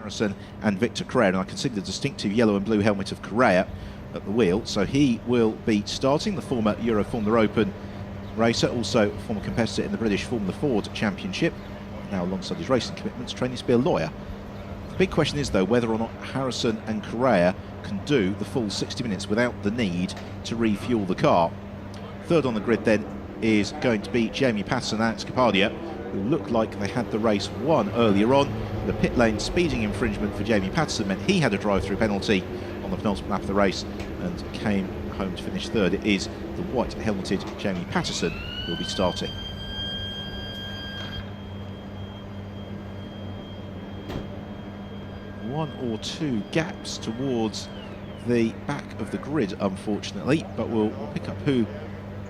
Harrison and Victor Correa, and I can see the distinctive yellow and blue helmet of Correa at the wheel, so he will be starting. The former Euro Formula Open racer, also a former competitor in the British Formula Ford Championship, now alongside his racing commitments, training to be a lawyer. The big question is, though, whether or not Harrison and Correa can do the full 60 minutes without the need to refuel the car. Third on the grid then is going to be Jamie Patterson and Alex Capadia, who looked like they had the race won earlier on. The pit lane speeding infringement for Jamie Patterson meant he had a drive-through penalty on the penultimate lap of the race and came home to finish third. It is the white-helmeted Jamie Patterson who will be starting. One or two gaps towards the back of the grid, unfortunately, but we'll pick up who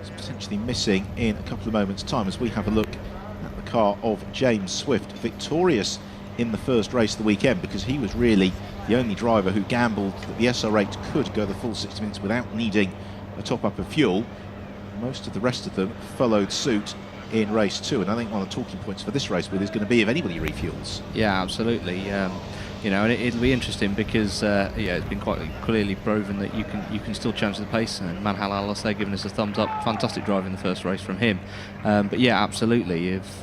is potentially missing in a couple of moments' time as we have a look at the car of James Swift, victorious in the first race of the weekend, because he was really the only driver who gambled that the SR8 could go the full 60 minutes without needing a top-up of fuel. Most of the rest of them followed suit in race 2, and I think one of the talking points for this race is going to be if anybody refuels. Yeah, absolutely. You know, and it'll be interesting because yeah, it's been quite clearly proven that you can still challenge the pace. And Manhal Alas, they're giving us a thumbs up. Fantastic drive in the first race from him. But yeah, absolutely. If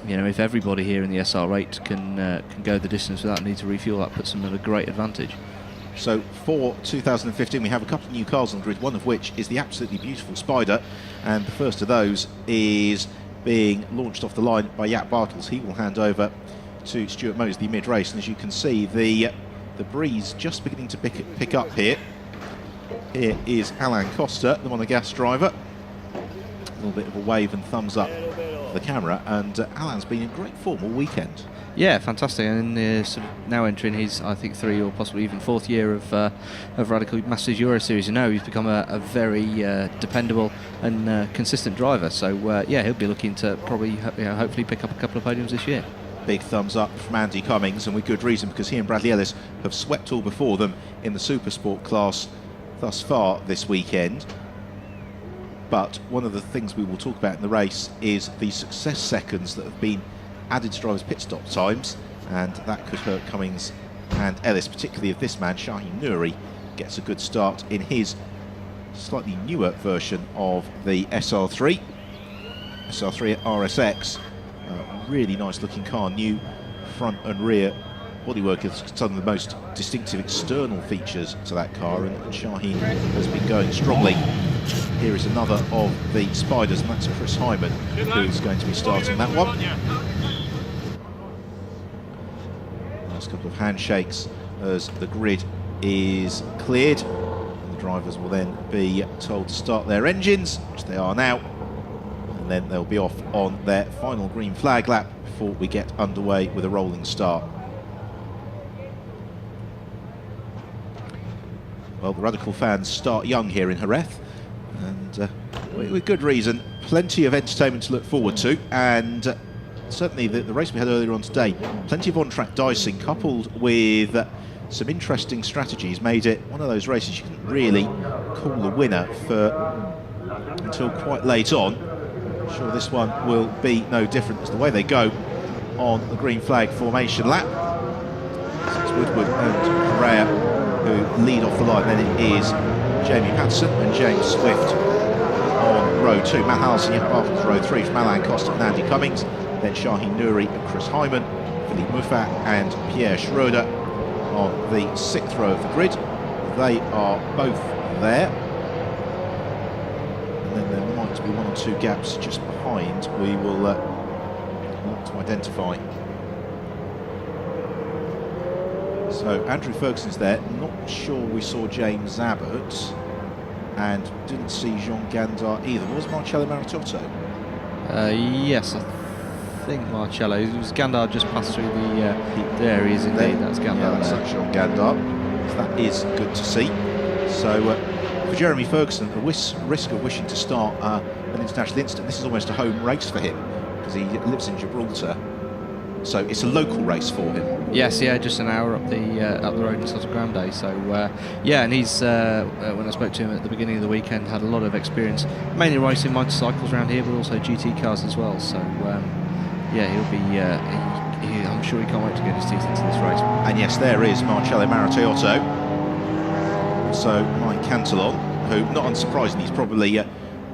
you know, if everybody here in the SR8 can go the distance without need to refuel, that puts them at a great advantage. So for 2015 we have a couple of new cars on the grid, one of which is the absolutely beautiful Spider, and the first of those is being launched off the line by Jaap Bartels. He will hand over to Stuart Mosley mid-race, and as you can see, the breeze just beginning to pick up here. Here is Alain Costa, the monogas driver. A little bit of a wave and thumbs up for the camera, and Alain's been in great form all weekend. Yeah, fantastic, and sort of now entering his, I think, 3 or possibly even 4th year of Radical Masters Euro Series. You know, he's become a very dependable and consistent driver. So yeah, he'll be looking to probably, hopefully pick up a couple of podiums this year. Big thumbs up from Andy Cummings, and with good reason, because he and Bradley Ellis have swept all before them in the Supersport class thus far this weekend. But one of the things we will talk about in the race is the success seconds that have been added to drivers' pit stop times, and that could hurt Cummings and Ellis, particularly if this man, Shaheen Nouri, gets a good start in his slightly newer version of the SR3 RSX. Really nice looking car, new front and rear bodywork is some of the most distinctive external features to that car, and Shaheen has been going strongly. Here is another of the Spiders, and that's Chris Hyman, who's going to be starting that one. Last couple of handshakes as the grid is cleared, and the drivers will then be told to start their engines, which they are now, and then they'll be off on their final green flag lap before we get underway with a rolling start. Well, the Radical fans start young here in Jerez, and with good reason. Plenty of entertainment to look forward to, and certainly the race we had earlier on today, plenty of on-track dicing coupled with some interesting strategies made it one of those races you couldn't really call a winner for until quite late on. I'm sure this one will be no different as the way they go on the green flag formation lap. So it's Woodward and Correa who lead off the line. Then it is Jamie Patterson and James Swift on row 2. Matt Harrison, Jaap Bartels row 3 from Alain Costa and Andy Cummings. Then Shaheen Nouri and Chris Hyman, Philippe Muffat and Pierre Schroeder on the 6th row of the grid. They are both there. And then there might be 1 or 2 gaps just behind. We will look to identify. So Andrew Ferguson's there. Not sure we saw James Abbott, and didn't see Jean Gandar either. Was Marcello Maritotto? Yes, I think Marcello. It was Gandar just passed through the there he is indeed. That's Gandar. Yeah, that's Jean Gandar. So that is good to see. So for Jeremy Ferguson, the risk of wishing to start an international instant, this is almost a home race for him because he lives in Gibraltar. So it's a local race for him. Yes, yeah, just an hour up the road in Soto Grande. So yeah, and he's when I spoke to him at the beginning of the weekend, had a lot of experience, mainly racing motorcycles around here, but also GT cars as well. So yeah, he'll be. I'm I'm sure he can't wait to get his teeth into this race. And yes, there is Marcello Marattiotto. So Mike Cantillon, who, not unsurprisingly, he's probably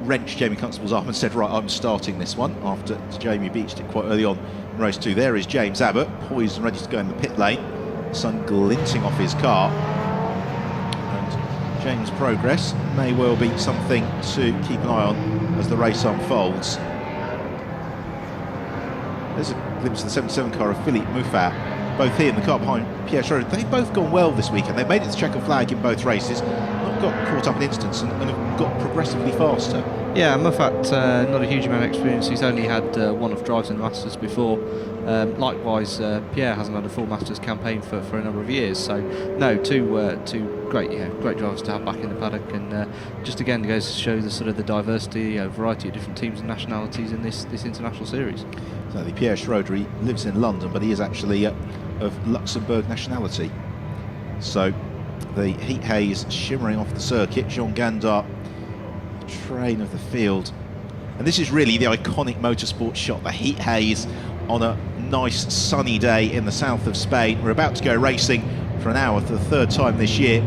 wrenched Jamie Constable's arm and said, right, I'm starting this one, after Jamie beached it quite early on in race 2. There is James Abbott, poised and ready to go in the pit lane, sun glinting off his car. And James' progress may well be something to keep an eye on as the race unfolds. There's a glimpse of the 77 car of Philippe Muffat. Both he and the car behind Pierre Schroeder, they've both gone well this weekend. They've made it to checkered flag in both races, not got caught up in incidents, and have got progressively faster. Yeah, Muffat, not a huge amount of experience. He's only had one-off drives in the Masters before. Likewise, Pierre hasn't had a full Masters campaign for a number of years. So, no, two great drivers to have back in the paddock, and just again goes to show the sort of the diversity, variety of different teams and nationalities in this international series. Exactly. Pierre Schroeder, he lives in London, but he is actually of Luxembourg nationality. So the heat haze shimmering off the circuit, Jean Gandart, train of the field. And this is really the iconic motorsport shot, the heat haze on a nice sunny day in the south of Spain. We're about to go racing for an hour for the third time this year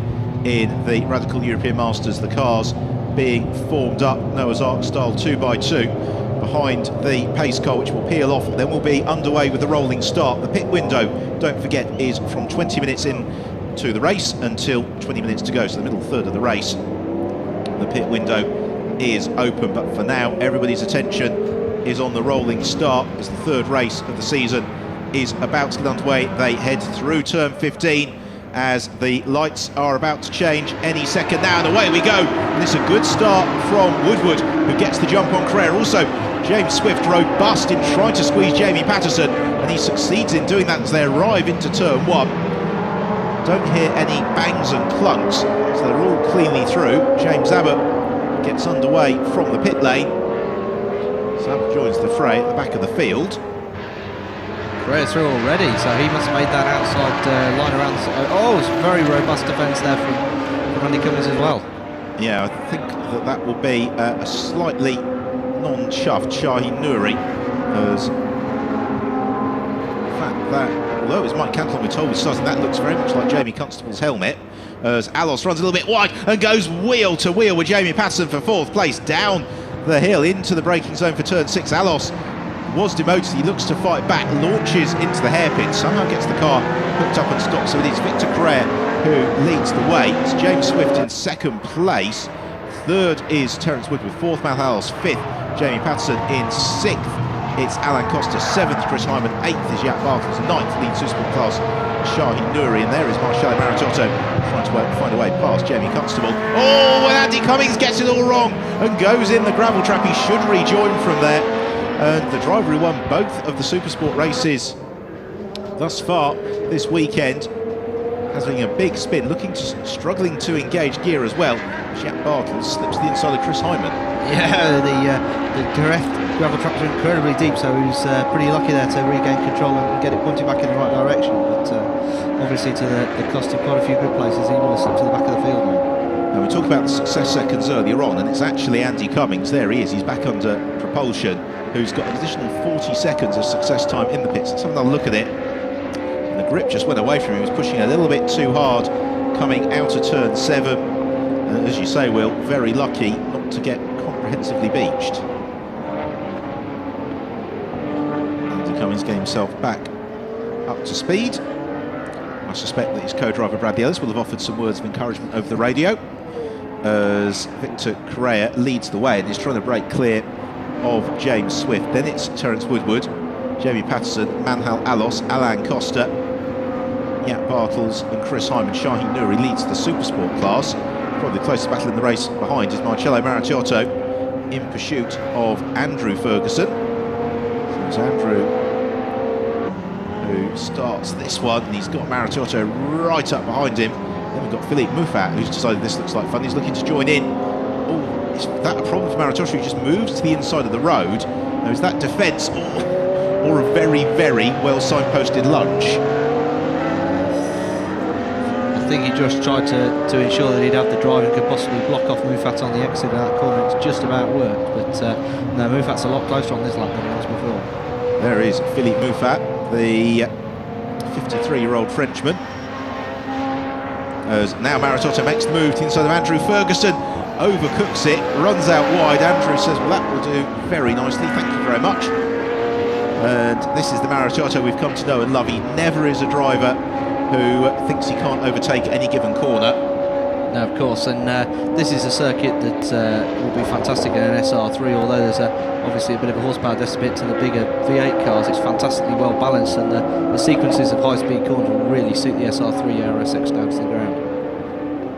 in the Radical European Masters. The cars being formed up, Noah's Ark style 2x2. Behind the pace car, which will peel off, then we'll be underway with the rolling start. The pit window, don't forget, is from 20 minutes in to the race until 20 minutes to go, so the middle third of the race. The pit window is open, but for now, everybody's attention is on the rolling start as the third race of the season is about to get underway. They head through turn 15 as the lights are about to change any second now, and away we go. And it's a good start from Woodward, who gets the jump on Carrera. Also, James Swift robust in trying to squeeze Jamie Patterson, and he succeeds in doing that as they arrive into turn 1. Don't hear any bangs and clunks, so they're all cleanly through. James Abbott gets underway from the pit lane. Sam joins the fray at the back of the field. Carrera's through already, so he must have made that outside line around. Oh, it's a very robust defence there from Andy Cummins as well. Yeah, I think that will be a slightly non-chuffed Shaheen Nouri, as in fact that, although it's Mike Cantillon we're told was starting, that looks very much like Jamie Constable's helmet, as Alos runs a little bit wide and goes wheel to wheel with Jamie Patterson for 4th place down the hill into the braking zone for turn 6. Alos was demoted, he looks to fight back, launches into the hairpin, somehow gets the car hooked up and stopped, so it is Victor Carrera who leads the way. It's James Swift in 2nd place, 3rd is Terence Wood with 4th, Mal Howells 5th, Jamie Patterson in 6th, it's Alan Costa 7th, Chris Hyman 8th is Jack Bartels, 9th lead Supersport class Shaheen Nouri, and there is Marcello Marattiotto trying to find a way past Jamie Constable. Oh, and Andy Cummins gets it all wrong and goes in the gravel trap. He should rejoin from there. And the driver who won both of the Supersport races thus far this weekend has been a big spin, struggling to engage gear as well. Jack Bartels slips to the inside of Chris Hyman. Yeah, the gravel traps are incredibly deep, so he was pretty lucky there to regain control and get it pointing back in the right direction. But obviously, to the cost of quite a few good places, he will have slipped to the back of the field now. Now we talked about the success seconds earlier on, and it's actually Andy Cummins. There he is. He's back under propulsion, who's got an additional 40 seconds of success time in the pits. Let's have another look at it. And the grip just went away from him. He was pushing a little bit too hard coming out of turn 7. And as you say, Will, very lucky not to get comprehensively beached. Andy Cummins getting himself back up to speed. I suspect that his co-driver Bradley Ellis will have offered some words of encouragement over the radio as Victor Carrera leads the way and is trying to break clear of James Swift. Then it's Terence Woodward, Jamie Patterson, Manhal Alos, Alan Costa, Jack Bartels and Chris Hyman. Shaheen Nouri leads the Supersport class. Probably the closest battle in the race behind is Marcello Marattiotto in pursuit of Andrew Ferguson. So it's Andrew who starts this one, and he's got Marattiotto right up behind him. Then we've got Philippe Muffat, who's decided this looks like fun. He's looking to join in. Oh, is that a problem for Marattiotto, who just moves to the inside of the road? Now, is that defence or a very, very well signposted lunge? I think he just tried to ensure that he'd have the drive and could possibly block off Muffat on the exit of that corner. It's just about worked, but no, Muffat's a lot closer on this lap than he was before. There is Philippe Muffat, the 53-year-old Frenchman. As now Maritotto makes the move to the inside of Andrew Ferguson, overcooks it, runs out wide. Andrew says, well, that will do very nicely, thank you very much. And this is the Maritotto we've come to know and love. He never is a driver who thinks he can't overtake any given corner. No, of course, and this is a circuit that will be fantastic in an SR3, although there's obviously a bit of a horsepower deficit to the bigger V8 cars. It's fantastically well balanced, and the sequences of high-speed corners will really suit the SR3 RSX down to the ground.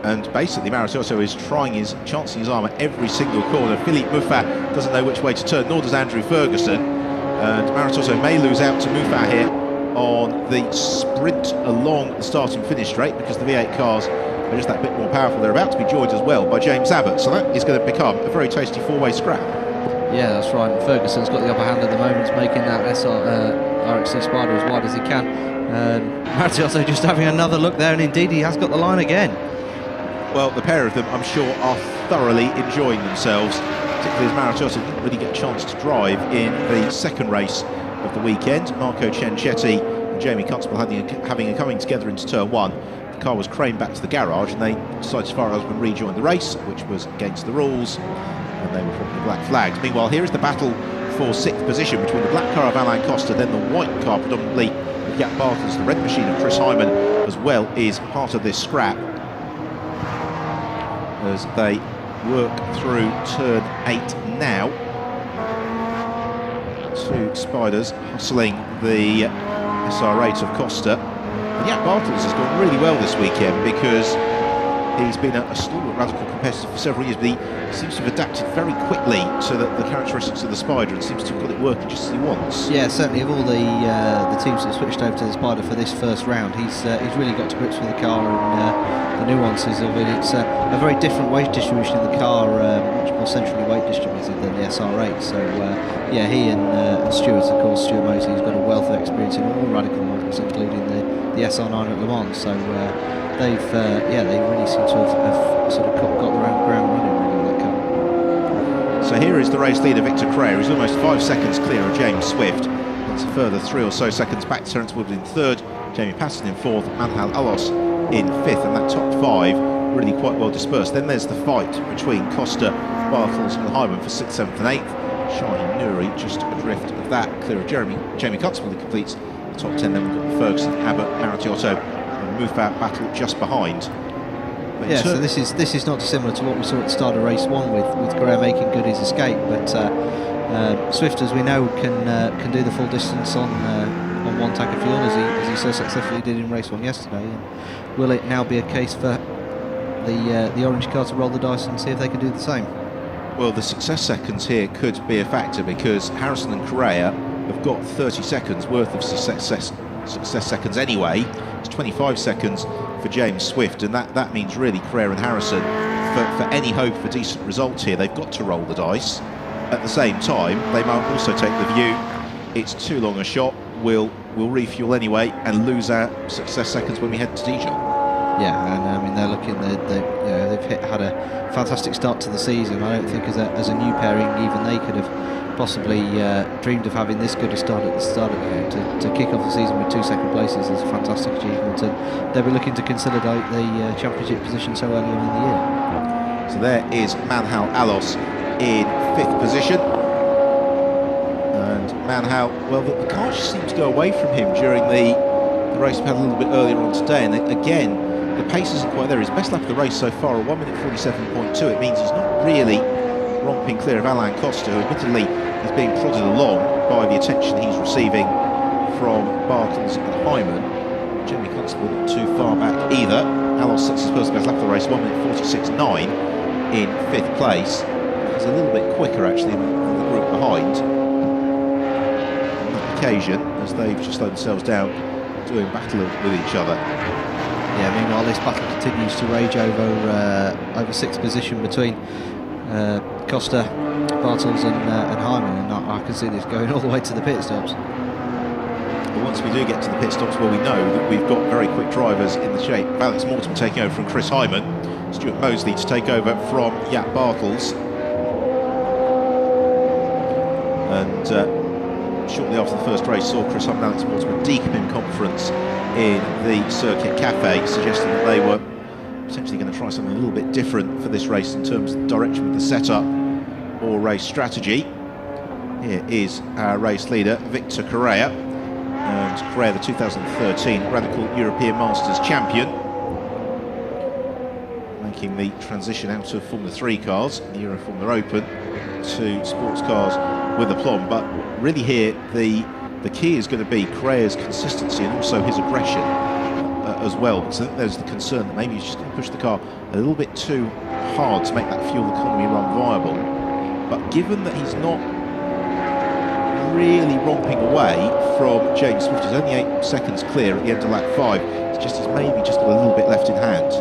And basically Maritotto is trying his chancing his arm at every single corner. Philippe Muffat doesn't know which way to turn, nor does Andrew Ferguson. And Maritotto may lose out to Muffat here on the sprint along the start and finish straight, because the V8 cars are just that bit more powerful. They're about to be joined as well by James Abbott, so that is going to become a very tasty four-way scrap. Yeah, that's right. And Ferguson's got the upper hand at the moment, making that RXC Spider as wide as he can. Maritotto just having another look there, and indeed he has got the line again. Well, the pair of them, I'm sure, are thoroughly enjoying themselves, particularly as Maritotto didn't really get a chance to drive in the second race of the weekend. Marco Ciancetti and Jamie Constable having a coming together into turn one. The car was craned back to the garage, and they decided to fire out and rejoin the race, which was against the rules, and they were probably black flagged. Meanwhile, here is the battle for sixth position between the black car of Alain Costa, then the white car predominantly of Jack Bartels, the red machine of Chris Hyman, as well, is part of this scrap as they work through turn 8 now. Two Spiders hustling the SR8 of Costa. And Jack Bartels has gone really well this weekend, because he's been a stalwart radical competitor for several years, but he seems to have adapted very quickly to the characteristics of the Spider, and seems to have got it working just as he wants. Yeah, certainly of all the teams that switched over to the Spider for this first round, he's really got to grips with the car and the nuances of it. It's a very different weight distribution in the car, much more centrally weight distributed than the SR8. So yeah, he and Stuart, of course, Stuart Mosley, has got a wealth of experience in all radical models, including the SR9 at Le Mans. So they really seem to have sort of got the ground running really with that car. So here is the race leader, Victor Crea, who's almost 5 seconds clear of James Swift. It's a further 3 or so seconds back to Terence Wood in third, Jamie Patterson in fourth, Manhal Alos in fifth, and that top 5 really quite well dispersed. Then there's the fight between Costa, Bartels and Hyman for 6th, 7th and 8th. Shahin Nouri just adrift of that, clear of Jamie Constable, who completes the top 10. Then we've got Ferguson, Abbott, Maritotto and Muffat battle just behind. But yeah, so this is not dissimilar to what we saw at the start of race 1 with Crea making good his escape, but Swift, as we know, can do the full distance on one tank of fuel, as he so successfully did in race 1 yesterday. And will it now be a case for the orange car to roll the dice and see if they can do the same? Well, the success seconds here could be a factor, because Harrison and Crea have got 30 seconds worth of success seconds anyway. It's 25 seconds for James Swift, and that means really Crea and Harrison, for any hope for decent results here, they've got to roll the dice. At the same time, they might also take the view it's too long a shot, we'll refuel anyway and lose our success seconds when we head to Dijon. Yeah, and I mean they're looking, they've had a fantastic start to the season. I don't think as a new pairing even they could have possibly dreamed of having this good a start at the start of the year. To kick off the season with 2 second places is a fantastic achievement, and they'll be looking to consolidate the championship position so early on in the year. So there is Manhal Alos in 5th position. And Manhal, well, the car just seemed to go away from him during the race we had a little bit earlier on today, and again the pace isn't quite there. His best lap of the race so far, a 1:47.2. It means he's not really romping clear of Alain Costa, who admittedly is being prodded along by the attention he's receiving from Bartels and Hyman. Jamie Constable not too far back either. Alos sets his first best lap of the race, 1:46.9 in 5th place. He's a little bit quicker actually than the group behind on that occasion, as they've just slowed themselves down, doing battle with each other. Yeah, meanwhile this battle continues to rage over 6th position between Costa, Bartels and Hyman, and I can see this going all the way to the pit stops. But once we do get to the pit stops, well, we know that we've got very quick drivers in the shape. Alex Morton taking over from Chris Hyman, Stuart Mosley to take over from Jack Bartels, and shortly after the first race, saw Chris Hunt and Alex Mortimer deepen conference in the Circuit Cafe, suggesting that they were potentially going to try something a little bit different for this race in terms of direction with the setup or race strategy. Here is our race leader, Victor Correa, and Correa, the 2013 Radical European Masters champion, making the transition out of Formula 3 cars, the Euro Formula Open, to sports cars with aplomb. But really here, the key is going to be Correa's consistency and also his aggression as well, because I think there's the concern that maybe he's just going to push the car a little bit too hard to make that fuel economy run viable. But given that he's not really romping away from James Swift, he's only 8 seconds clear at the end of lap 5, it's just he's maybe just got a little bit left in hand.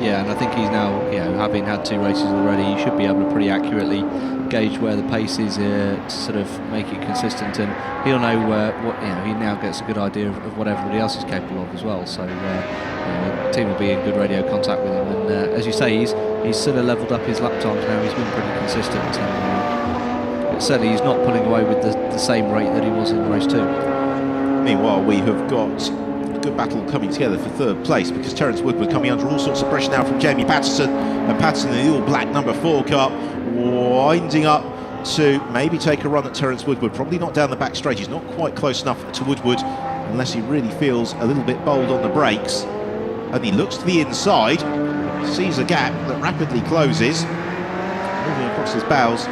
Yeah, and I think he's now, having had 2 races already, he should be able to pretty accurately gauge where the pace is to sort of make it consistent, and he'll know what he now gets a good idea of what everybody else is capable of as well. So the team will be in good radio contact with him, and as you say, he's sort of levelled up his lap times now. He's been pretty consistent, and certainly he's not pulling away with the same rate that he was in race 2. Meanwhile, we have got a good battle coming together for 3rd place, because Terence Woodward coming under all sorts of pressure now from Jamie Patterson, and Patterson in the all-black number 4 car, winding up to maybe take a run at Terence Woodward. Probably not down the back straight. He's not quite close enough to Woodward unless he really feels a little bit bold on the brakes. And he looks to the inside, sees a gap that rapidly closes, moving across his bows,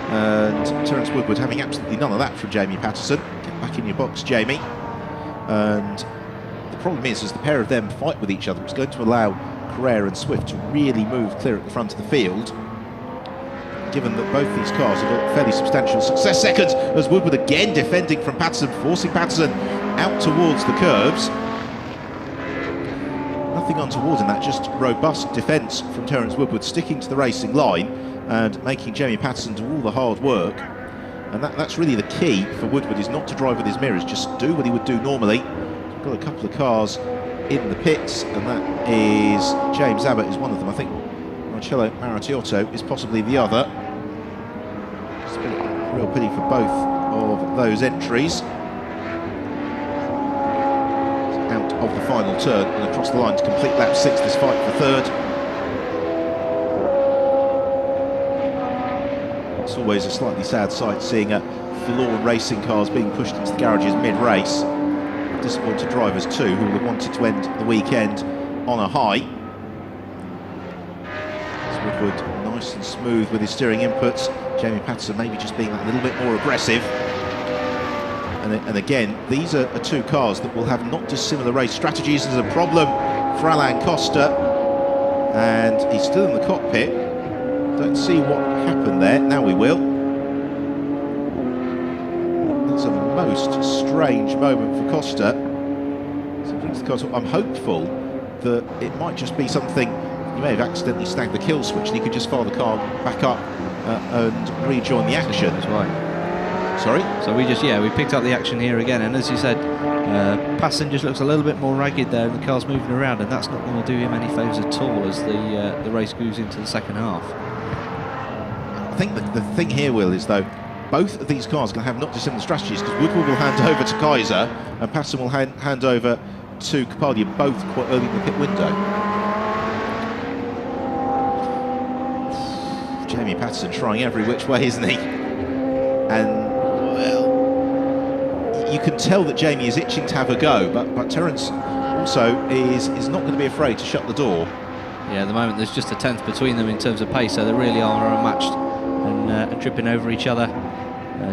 and Terence Woodward having absolutely none of that from Jamie Patterson. Get back in your box, Jamie. And the problem is, as the pair of them fight with each other, it's going to allow Correa and Swift to really move clear at the front of the field, given that both these cars have got fairly substantial success seconds, as Woodward again defending from Patterson, forcing Patterson out towards the curves. Nothing untoward in that, just robust defence from Terence Woodward, sticking to the racing line and making Jamie Patterson do all the hard work. And that's really the key for Woodward, is not to drive with his mirrors, just do what he would do normally. We've got a couple of cars in the pits, and that is James Abbott is one of them. I think Marcello Maratiotto is possibly the other. It's a real pity for both of those entries. Out of the final turn and across the line to complete lap 6, this fight for 3rd. It's always a slightly sad sight seeing forlorn racing cars being pushed into the garages mid-race. Disappointed drivers too, who would have wanted to end the weekend on a high. Woodward nice and smooth with his steering inputs. Jamie Patterson maybe just being that little bit more aggressive. And again, these are 2 cars that will have not dissimilar race strategies. There's a problem for Alain Costa, and he's still in the cockpit. Don't see what happened there. Now we will. That's a most strange moment for Costa. So I'm hopeful that it might just be something. He may have accidentally snagged the kill switch, and he could just fire the car back up and rejoin the action. That's right. Sorry? So we picked up the action here again, and as you said, Patterson just looks a little bit more ragged there, and the car's moving around, and that's not going to do him any favours at all as the race goes into the second half. I think the thing here, Will, is though both of these cars are going to have not dissimilar strategies, because Woodward will hand over to Kaiser and Patterson will hand over to Capaldi, both quite early in the pit window. Jamie Patterson trying every which way, isn't he? And well, you can tell that Jamie is itching to have a go, but Terence also is not going to be afraid to shut the door. Yeah, at the moment there's just a tenth between them in terms of pace, so they really are unmatched and tripping over each other.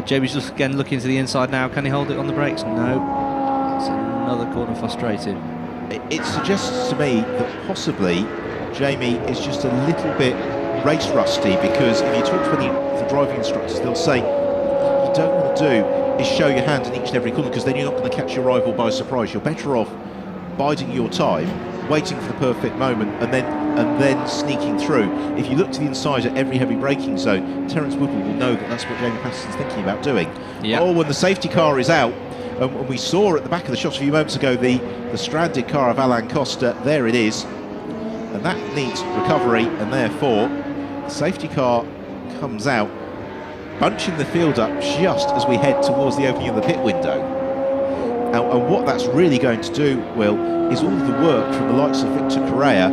Jamie's just again looking to the inside now. Can he hold it on the brakes? No. It's another corner frustrated. It suggests to me that possibly Jamie is just a little bit race rusty, because if you talk to the driving instructors, they'll say you don't want to do is show your hand in each and every corner, because then you're not going to catch your rival by surprise. You're better off biding your time, waiting for the perfect moment, and then sneaking through. If you look to the inside at every heavy braking zone, Terence Woodward will know that that's what Jamie Patterson's thinking about doing. Yep. Oh, when the safety car is out, and we saw at the back of the shot a few moments ago the stranded car of Alain Costa, there it is, and that needs recovery, and therefore the safety car comes out. bunching the field up just as we head towards the opening of the pit window. And what that's really going to do, Will, is all of the work from the likes of Victor Correa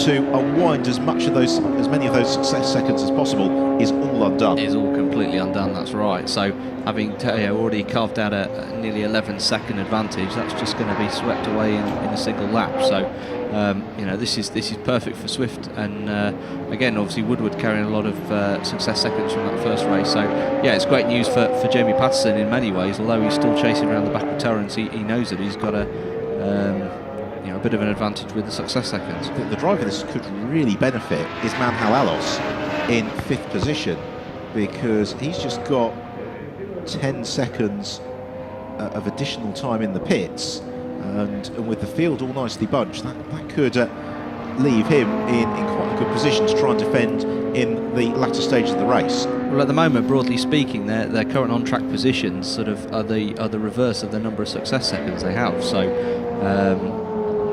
to unwind as many of those success seconds as possible is all undone. Is all completely undone. That's right. So having already carved out a nearly 11-second advantage, that's just going to be swept away in a single lap. So this is perfect for Swift, and again, obviously Woodward carrying a lot of success seconds from that first race. So yeah, it's great news for Jamie Patterson in many ways. Although he's still chasing around the back of Terrence, he knows that he's got a bit of an advantage with the success seconds. The driver this could really benefit is Manhal Alos in 5th position, because he's just got 10 seconds of additional time in the pits, and with the field all nicely bunched, that could leave him in quite a good position to try and defend in the latter stage of the race. Well, at the moment, broadly speaking, their current on-track positions sort of are the reverse of the number of success seconds they have. So,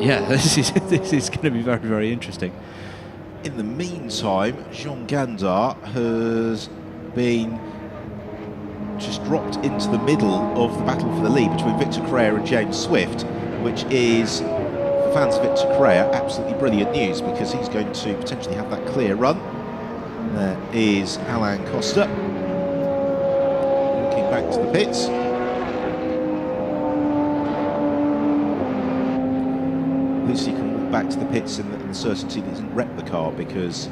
this is going to be very, very interesting. In the meantime, Jean Gandar has been just dropped into the middle of the battle for the lead between Victor Correa and James Swift, which is, for fans of Victor Correa, absolutely brilliant news, because he's going to potentially have that clear run. There is Alain Costa walking back to the pits. At least he can walk back to the pits in the certainty that he doesn't wreck the car, because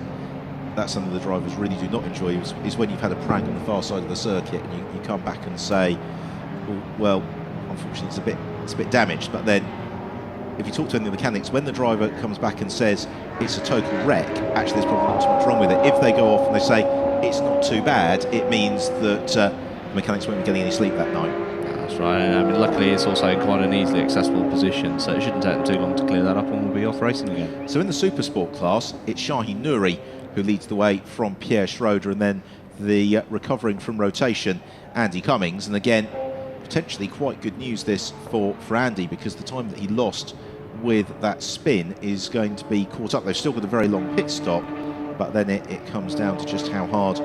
that's something the drivers really do not enjoy, is when you've had a prank on the far side of the circuit and you come back and say, well, unfortunately it's a bit damaged. But then if you talk to any of the mechanics, when the driver comes back and says it's a total wreck, actually there's probably not too much wrong with it. If they go off and they say it's not too bad, it means that the mechanics won't be getting any sleep that night. That's right. I mean, luckily it's also in quite an easily accessible position, so it shouldn't take them too long to clear that up, and we'll be off racing again. So in the Super Sport class, it's Shaheen Nouri who leads the way from Pierre Schroeder, and then the recovering from rotation, Andy Cummings. And again, potentially quite good news this for Andy, because the time that he lost with that spin is going to be caught up. They've still got a very long pit stop, but then it comes down to just how hard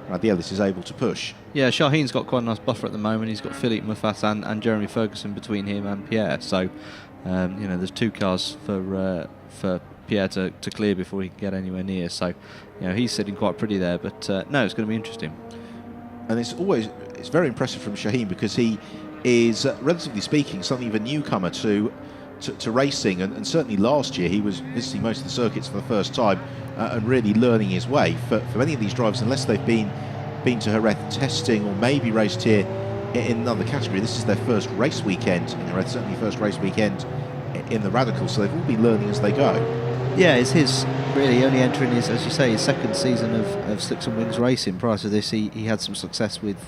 Bradley Ellis is able to push. Yeah, Shaheen's got quite a nice buffer at the moment. He's got Philippe Muffat and Jeremy Ferguson between him and Pierre. So, there's 2 cars for Pierre to clear before he can get anywhere near. So, he's sitting quite pretty there. But no, it's going to be interesting. And it's very impressive from Shaheen, because he is, relatively speaking, something of a newcomer to racing, and certainly last year he was visiting most of the circuits for the first time and really learning his way. For many of these drivers, unless they've been to Jerez testing or maybe raced here in another category, this is their first race weekend in Jerez, certainly first race weekend in the Radical, so they've all been learning as they go. Yeah, it's his really only entering his, as you say, his second season of Slicks and Wings racing. Prior to this, he had some success with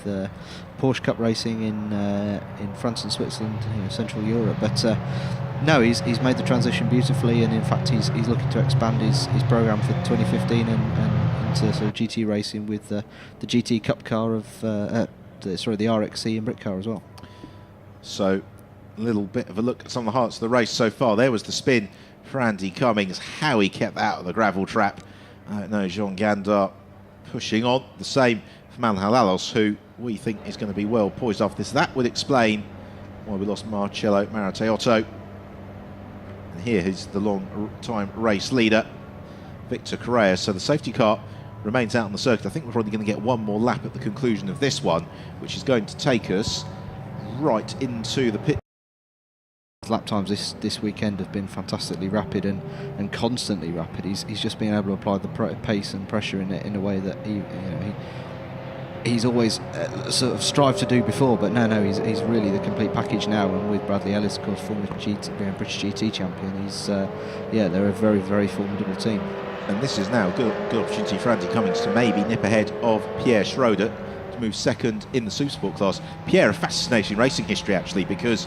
Porsche Cup racing in France and Switzerland, Central Europe. But no, he's made the transition beautifully, and in fact he's looking to expand his program for 2015 and into sort of GT racing with the GT Cup car of the RXC and Brit car as well. So a little bit of a look at some of the hearts of the race so far. There was the spin for Andy Cummings, how he kept that out of the gravel trap. Jean Gandar pushing on. The same for Manhal Alos, who we think is going to be well poised after this. That would explain why we lost Marcello Marateotto. And here is the long-time race leader, Victor Correa. So the safety car remains out on the circuit. I think we're probably going to get one more lap at the conclusion of this one, which is going to take us right into the pit. Lap times this weekend have been fantastically rapid and constantly rapid. He's just been able to apply the pace and pressure in a way that he's always sort of strived to do before. But no, he's really the complete package now. And with Bradley Ellis, of course, former British GT champion, they're a very, very formidable team. And this is now a good opportunity for Andy Cummings to maybe nip ahead of Pierre Schroeder to move second in the Supersport class. Pierre, a fascinating racing history actually, because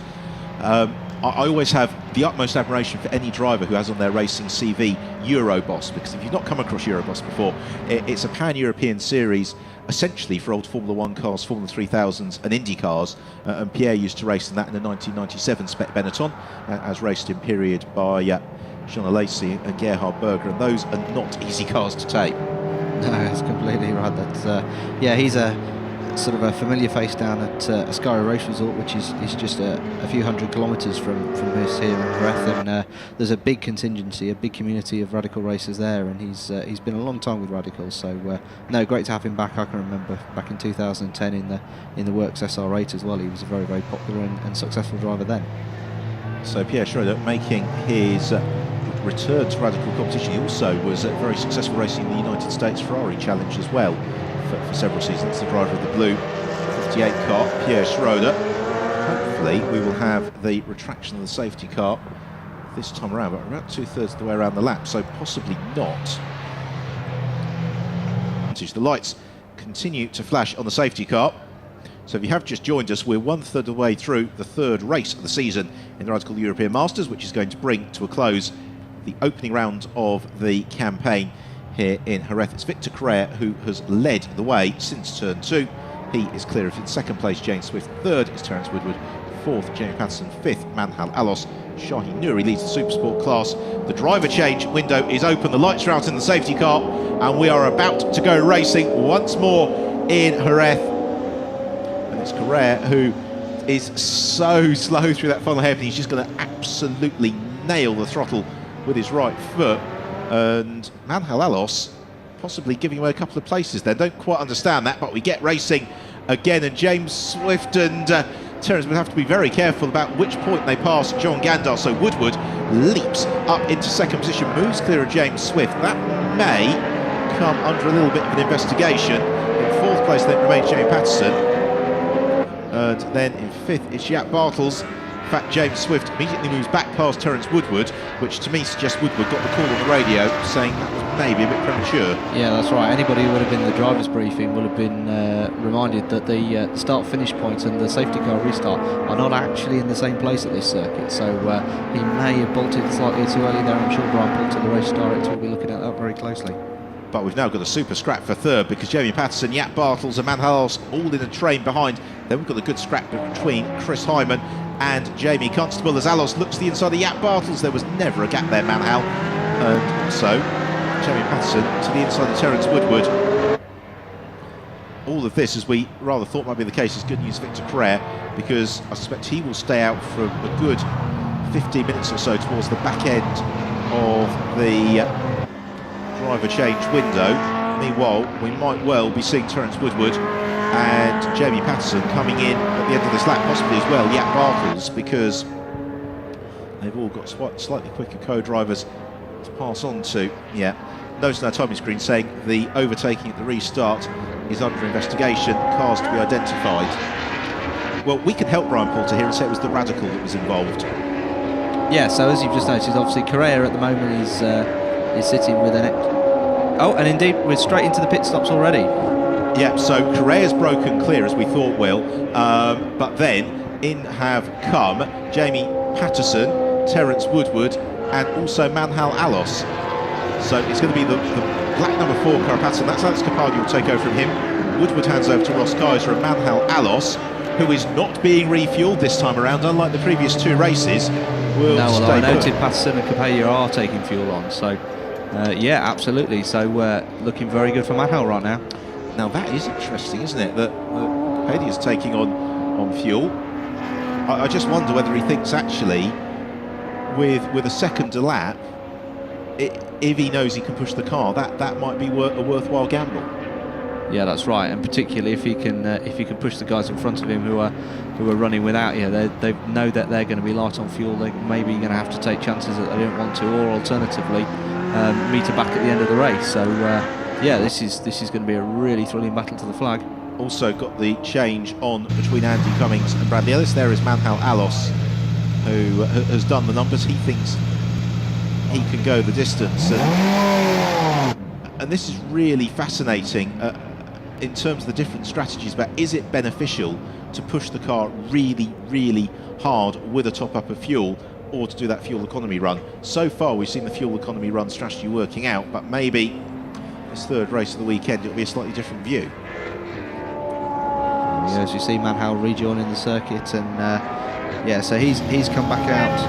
I always have the utmost admiration for any driver who has on their racing CV Euroboss, because if you've not come across Euroboss before, it's a pan-European series essentially for old Formula 1 cars, Formula 3000s and Indy cars, and Pierre used to race in that in the 1997 Spec Benetton, as raced in period by Jean Alesi and Gerhard Berger, and those are not easy cars to tape. No, that's completely right. That's he's sort of a familiar face down at Ascari Race Resort, which is just a few hundred kilometres from us here in Jerez, and there's a big contingency, a big community of Radical racers there, and he's been a long time with Radicals, so no, great to have him back. I can remember back in 2010 in the Works SR8 as well. He was a very, very popular and successful driver then. So Pierre Schroeder making his return to Radical competition. He also was very successful racing in the United States Ferrari Challenge as well for several seasons. The driver of the blue 58 car, Pierre Schroeder. Hopefully we will have the retraction of the safety car this time around, but around 2/3 of the way around the lap, so possibly not. The lights continue to flash on the safety car. So if you have just joined us, we're 1/3 of the way through the third race of the season in the Radical European Masters, which is going to bring to a close the opening round of the campaign here in Jerez. It's Victor Correa who has led the way since turn 2. He is clear of in second place James Swift, third is Terence Woodward, fourth Jamie Patterson, fifth Manhal Alos. Shahi Nouri leads the Supersport class. The driver change window is open, the lights are out in the safety car, and we are about to go racing once more in Jerez. And it's Correa who is so slow through that final hairpin. He's just going to absolutely nail the throttle with his right foot, and Manhal Alos possibly giving away a couple of places there. Don't quite understand that, but we get racing again, and James Swift and Terence would have to be very careful about which point they pass John Gandar. So Woodward leaps up into second position, moves clear of James Swift. That may come under a little bit of an investigation. In fourth place then remains Jamie Patterson, and then in fifth is Jaap Bartels. In fact, James Swift immediately moves back past Terence Woodward, which to me suggests Woodward got the call on the radio saying that was maybe a bit premature. Yeah, that's right. Anybody who would have been in the driver's briefing will have been reminded that the start-finish points and the safety car restart are not actually in the same place at this circuit. So he may have bolted slightly too early there. I'm sure Brian Poulter, the race director, will be looking at that very closely. But we've now got a super scrap for third, because Jamie Patterson, Jaap Bartels and Manhal Alos all in a train behind. Then we've got the good scrap between Chris Hyman and Jamie Constable as Alos looks to the inside of Jaap Bartels. There was never a gap there, Manhal. And so Jamie Patterson to the inside of Terence Woodward. All of this, as we rather thought might be the case, is good news for Victor Correa, because I suspect he will stay out for a good 15 minutes or so towards the back end of the driver change window. Meanwhile, we might well be seeing Terence Woodward and Jamie Patterson coming in at the end of this lap, possibly as well Jaap Bartels, because they've all got slightly quicker co-drivers to pass on to. Yeah, notice on our timing screen saying the overtaking at the restart is under investigation, cars to be identified. Well, we can help Brian Poulter here and say it was the Radical that was involved. Yeah, so as you've just noticed, obviously Correa at the moment is sitting with an... Oh, and indeed, we're straight into the pit stops already. Yeah, so Correa's broken clear, as we thought will, but then in have come Jamie Patterson, Terence Woodward, and also Manhal Alos. So it's going to be the black number 4 car Patterson. That's Alex Capaldi will take over from him. Woodward hands over to Ross Kaiser, and Manhal Alos, who is not being refuelled this time around, unlike the previous 2 races, will no, stay well, I put. noted Patterson and Capello are taking fuel on, so yeah, absolutely. So looking very good for Manhal right now. Now that is interesting, isn't it? That Capaldi is taking on fuel. I just wonder whether he thinks actually, with a second to lap, if he knows he can push the car, that might be a worthwhile gamble. Yeah, that's right, and particularly if he can push the guys in front of him who are running without you. They know that they're going to be light on fuel. They're maybe going to have to take chances that they don't want to, or alternatively meter back at the end of the race. So yeah, this is going to be a really thrilling battle to the flag. Also got the change on between Andy Cummings and Bradley Ellis. There is Manhal Alos, who has done the numbers. He thinks he can go the distance, and this is really fascinating in terms of the different strategies about, is it beneficial to push the car really, really hard with a top up of fuel, or to do that fuel economy run. So far we've seen the fuel economy run strategy working out, but maybe this third race of the weekend it'll be a slightly different view. Yeah, as you see Manhal rejoining the circuit, and yeah, so he's come back out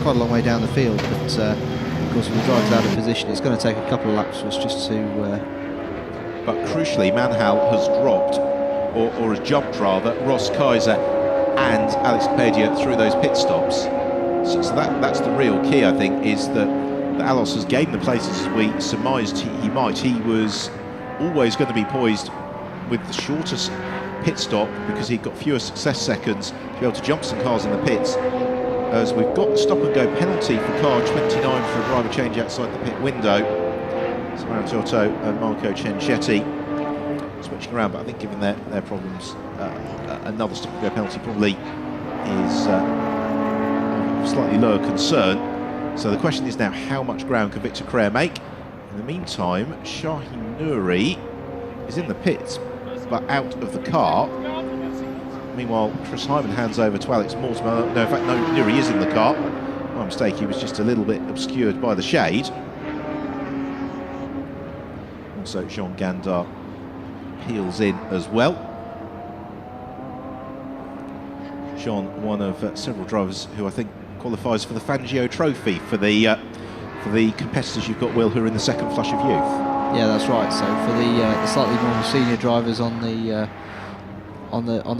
quite a long way down the field, but of course when the driver's out of position it's going to take a couple of laps for us just to... But crucially, Manhal has dropped or has jumped rather, Ross Kaiser and Alex Capadia through those pit stops. So that's the real key, I think, is that Alos has gained the places as we surmised he might. He was always going to be poised with the shortest pit stop because he'd got fewer success seconds to be able to jump some cars in the pits. As we've got the stop and go penalty for car 29 for a driver change outside the pit window. Samara Giotto and Marco Cenchetti switching around, but I think given their problems, another stop and go penalty probably is of slightly lower concern. So the question is now, how much ground can Victor Crea make? In the meantime, Shaheen Nouri is in the pits, but out of the car. Meanwhile, Chris Hyman hands over to Alex Mortimer. No, in fact, no, Nouri is in the car. My mistake, he was just a little bit obscured by the shade. Also, Jean Gandar peels in as well. Jean, one of several drivers who I think qualifies for the Fangio Trophy for the competitors you've got, Will, who are in the second flush of youth. Yeah, that's right. So for the slightly more senior drivers on the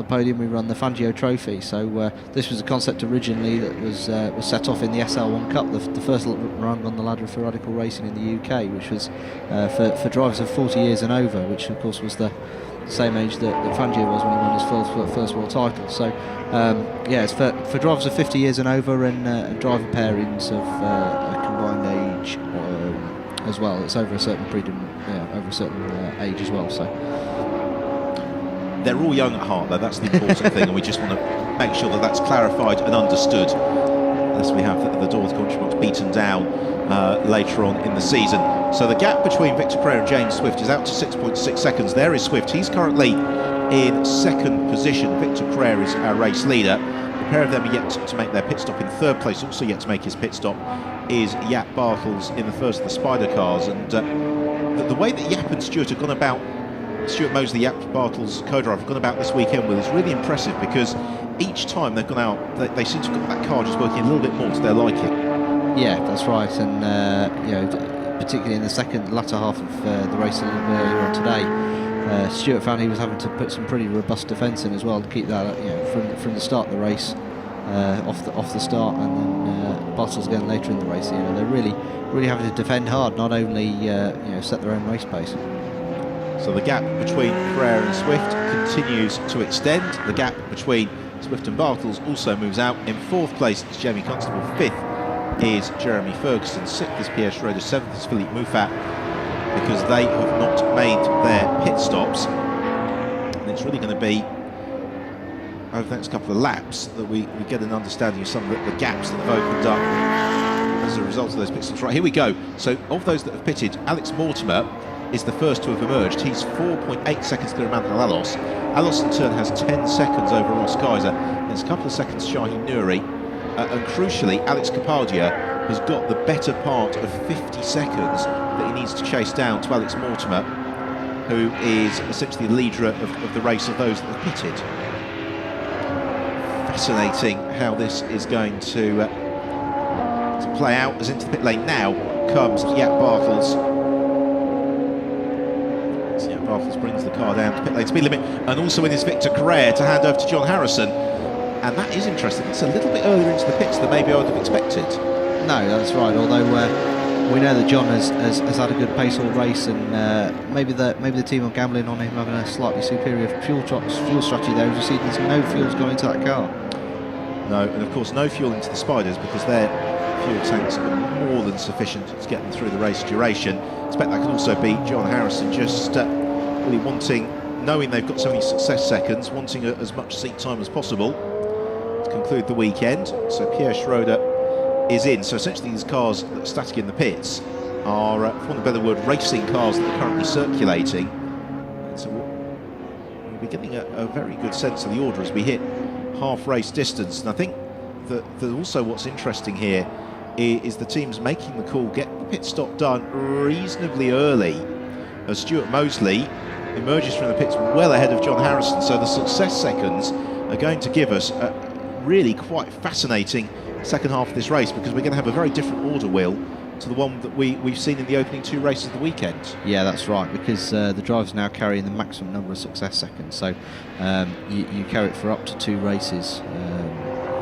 podium, we run the Fangio Trophy. So this was a concept originally that was set off in the SL1 Cup, the first rung on the ladder for Radical Racing in the UK, which was for drivers of 40 years and over, which of course was the same age that Fangio was when he won his first world title. So yeah, it's for drivers of 50 years and over, and driver pairings of a combined age as well. It's over a certain over a certain age as well. So they're all young at heart, though. That's the important thing, and we just want to make sure that that's clarified and understood, as we have the door of the country box beaten down later on in the season. So the gap between Victor Crea and James Swift is out to 6.6 seconds. There is Swift. He's currently in second position. Victor Crea is our race leader. The pair of them are yet to make their pit stop. In third place, also yet to make his pit stop, is Jaap Bartels in the first of the Spider cars. And the way that Jaap and Stuart have gone about, Stuart Mosley, Jaap Bartels co-driver, have gone about this weekend with is really impressive, because each time they've gone out, they seem to have got that car just working a little bit more to their liking. Yeah, that's right. And you know, particularly in the latter half of the race a little bit earlier on today, Stuart found he was having to put some pretty robust defence in as well to keep that, you know, from the start of the race, off the start, and then Bartels again later in the race. You know, they're really having to defend hard, not only you know, set their own race pace. So the gap between Crea and Swift continues to extend. The gap between Swift and Bartels also moves out. In fourth place is Jamie Constable. Fifth is Jeremy Ferguson. Sixth is Pierre Schroeder. Seventh is Philippe Moufat, because they have not made their pit stops. And it's really going to be over the next couple of laps that we get an understanding of some of the gaps that have opened up as a result of those pit stops. Right, here we go. So of those that have pitted, Alex Mortimer is the first to have emerged. He's 4.8 seconds clear of Manhal Alos. Alos in turn has 10 seconds over Ross Kaiser. There's a couple of seconds Shaheen Nouri. And crucially, Alex Capadia has got the better part of 50 seconds that he needs to chase down to Alex Mortimer, who is essentially the leader of the race of those that have pitted. Fascinating how this is going to play out, as into the pit lane now comes Jaap Bartels. Bartels brings the car down to pit lane speed limit, and also in is Victor Crea to hand over to John Harrison. And that is interesting. It's a little bit earlier into the pits than maybe I would have expected. No, that's right. Although we know that John has had a good pace all race, and maybe the team are gambling on him having a slightly superior fuel strategy there. As you see, there's no fuel's gone into that car. No, and of course no fuel into the Spiders, because their fuel tanks are more than sufficient to get them through the race duration. I expect that could also be John Harrison just really knowing they've got so many success seconds, wanting as much seat time as possible to conclude the weekend. So Pierre Schroeder is in. So essentially these cars that are static in the pits are, for want of a better word, racing cars that are currently circulating. And so we'll be getting a very good sense of the order as we hit half race distance. And I think that also what's interesting here is the teams making the call, get the pit stop done reasonably early, as Stuart Mosley emerges from the pits well ahead of John Harrison. So the success seconds are going to give us a really quite fascinating second half of this race, because we're going to have a very different order, Will, to the one that we've seen in the opening 2 races of the weekend. Yeah, that's right, because the driver's now carrying the maximum number of success seconds. So you carry it for up to 2 races.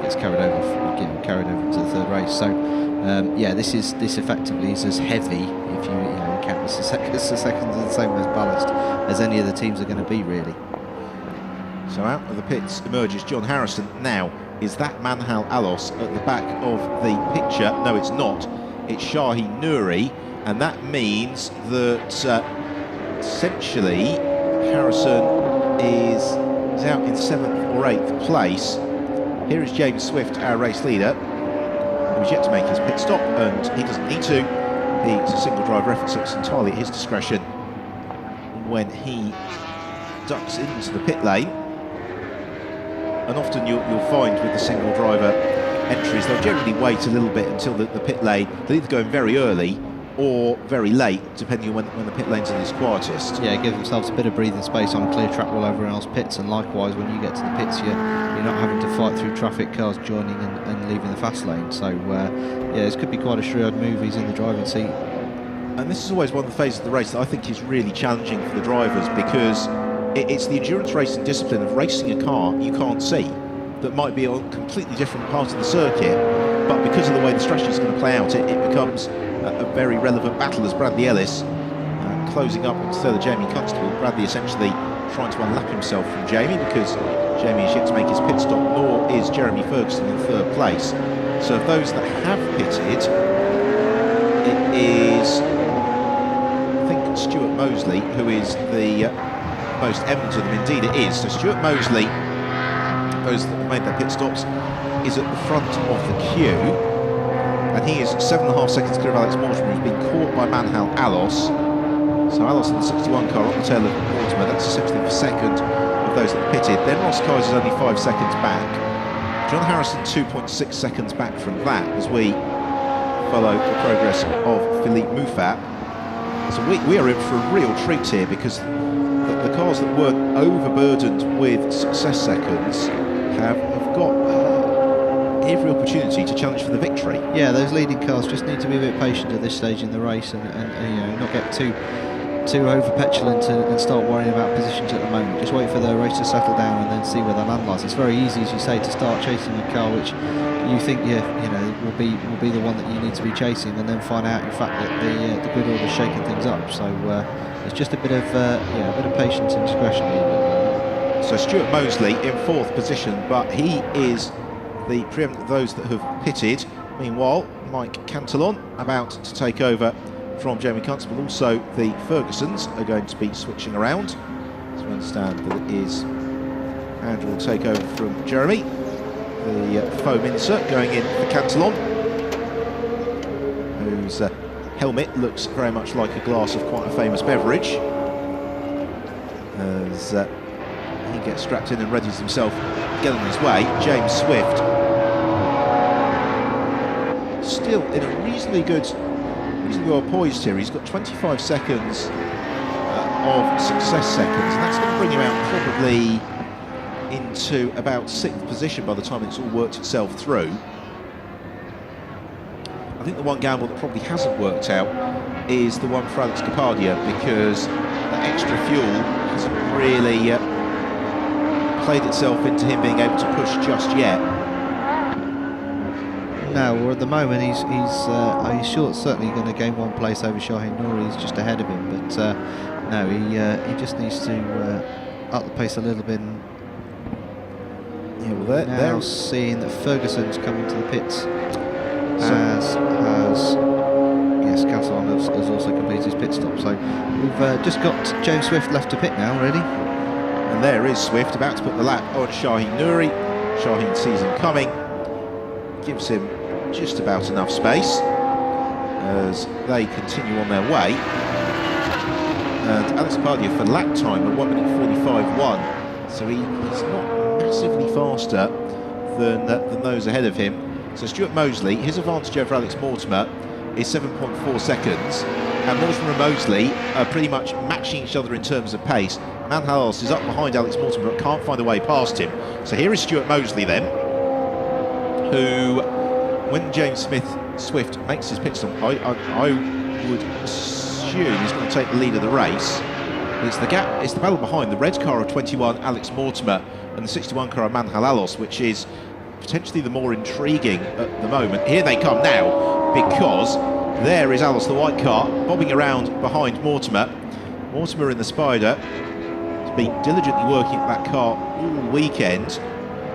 It's carried over, carried over to the 3rd race. So yeah, this effectively is as heavy, if you count the seconds are the same as ballast, as any of the teams are going to be, really. So out of the pits emerges John Harrison. Now, is that Manhal Alos at the back of the picture? No, it's not. It's Shaheen Nouri, and that means that essentially Harrison is out in 7th or 8th place. Here is James Swift, our race leader, who's yet to make his pit stop, and he doesn't need to. It's a single driver effort, so it's entirely at his discretion when he ducks into the pit lane. And often you'll find with the single driver entries, they'll generally wait a little bit until the pit lane. They'll either go in very early or very late, depending on when the pit lane's at its quietest. Yeah, give themselves a bit of breathing space on a clear track while everyone else pits, and likewise when you get to the pits, you're not having to fight through traffic, cars joining and leaving the fast lane. So yeah, this could be quite a shrewd move. He's in the driving seat. And this is always one of the phases of the race that I think is really challenging for the drivers, because it's the endurance racing discipline of racing a car you can't see, that might be on a completely different part of the circuit, but because of the way the strategy is going to play out, it becomes a very relevant battle, as Bradley Ellis closing up on 3rd Jamie Constable. Bradley essentially trying to unlap himself from Jamie, because Jamie is yet to make his pit stop, nor is Jeremy Ferguson in 3rd place. So of those that have pitted, it is, I think, Stuart Mosley who is the most eminent of them. Indeed it is. So Stuart Mosley, those that have made their pit stops, is at the front of the queue, and he is 7.5 seconds clear of Alex Mortimer, who's been caught by Manhal Alos. So Alos in the 61 car on the tail of Mortimer. That's essentially the second of those that have pitted. Then Ross Kaiser's only 5 seconds back. John Harrison 2.6 seconds back from that, as we follow the progress of Philippe Moufat. So we are in for a real treat here, because the cars that weren't overburdened with success seconds have got every opportunity to challenge for the victory. Yeah, those leading cars just need to be a bit patient at this stage in the race, and not get too over petulant and start worrying about positions at the moment. Just wait for the race to settle down and then see where the land lies. It's very easy, as you say, to start chasing a car which you think will be the one that you need to be chasing, and then find out in fact that the grid order's shaking things up. So it's just a bit of patience and discretion here. So Stuart Mosley in 4th position, but he is the preeminent of those that have pitted. Meanwhile, Mike Cantillon about to take over from Jamie Constable. Also, the Fergusons are going to be switching around. So we understand that it is Andrew will take over from Jeremy. The foam insert going in for Cantillon, whose helmet looks very much like a glass of quite a famous beverage, as he gets strapped in and readies himself to get on his way. James Swift still in a reasonably well poised here. He's got 25 seconds of success seconds, and that's going to bring him out probably into about 6th position by the time it's all worked itself through. I think the one gamble that probably hasn't worked out is the one for Alex Capadia, because the extra fuel hasn't really played itself into him being able to push just yet. No, well, at the moment he's sure certainly going to gain 1 place over Shaheen Nouri. He's just ahead of him, but no, he just needs to up the pace a little bit. And yeah, well, they're seeing that Ferguson's coming to the pits, as yes, Cantillon has also completed his pit stop. So we've just got James Swift left to pit now, really. And there is Swift about to put the lap on Shaheen Nouri. Shaheen sees him coming, gives him just about enough space as they continue on their way. And Alex Capadia for lap time at 1 minute 45.1, so he's not massively faster than those ahead of him. So Stuart Mosley, his advantage over Alex Mortimer is 7.4 seconds, and Mortimer and Mosley are pretty much matching each other in terms of pace. Manhal Alos is up behind Alex Mortimer but can't find a way past him. So here is Stuart Mosley then, who when James Swift makes his pit stop, I would assume he's going to take the lead of the race. It's the gap, it's the battle behind the red car of 21, Alex Mortimer, and the 61 car of Manhal Alos, which is potentially the more intriguing at the moment. Here they come now, because there is Alos, the white car, bobbing around behind Mortimer. Mortimer in the Spider has been diligently working at that car all weekend.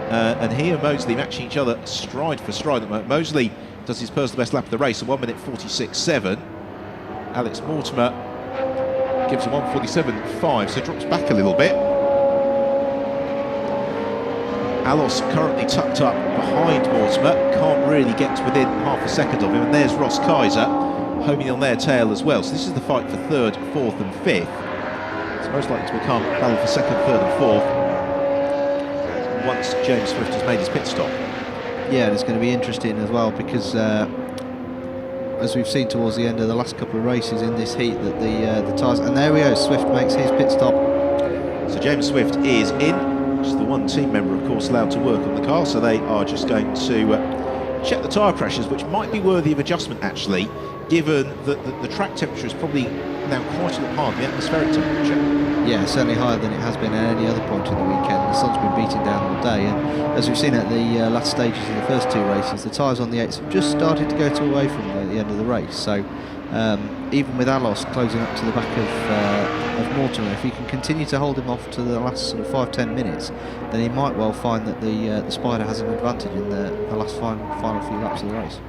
And he and Mosley matching each other stride for stride at the moment. Mosley does his personal best lap of the race, a 1:46.7. Alex Mortimer gives a 1:47.5, so drops back a little bit. Alos currently tucked up behind Mortimer, can't really get to within half a second of him, and there's Ross Kaiser homing on their tail as well. So this is the fight for third, fourth and fifth. It's most likely to become a battle for second, third and fourth once James Swift has made his pit stop. Yeah, and it's going to be interesting as well, because as we've seen towards the end of the last couple of races in this heat, that the tyres, and there we go, Swift makes his pit stop. So James Swift is in. Just the one team member, of course, allowed to work on the car, so they are just going to check the tyre pressures, which might be worthy of adjustment actually, given that the track temperature is probably now quite a lot higher than the atmospheric temperature. Yeah, certainly higher than it has been at any other point in the weekend. The sun's been beating down all day, and as we've seen at the last stages of the first two races, the tyres on the 8s have just started to go away from the end of the race. So even with Alos closing up to the back of Mortimer, if he can continue to hold him off to the last sort of 5-10 minutes, then he might well find that the Spider has an advantage in the last final few laps of the race.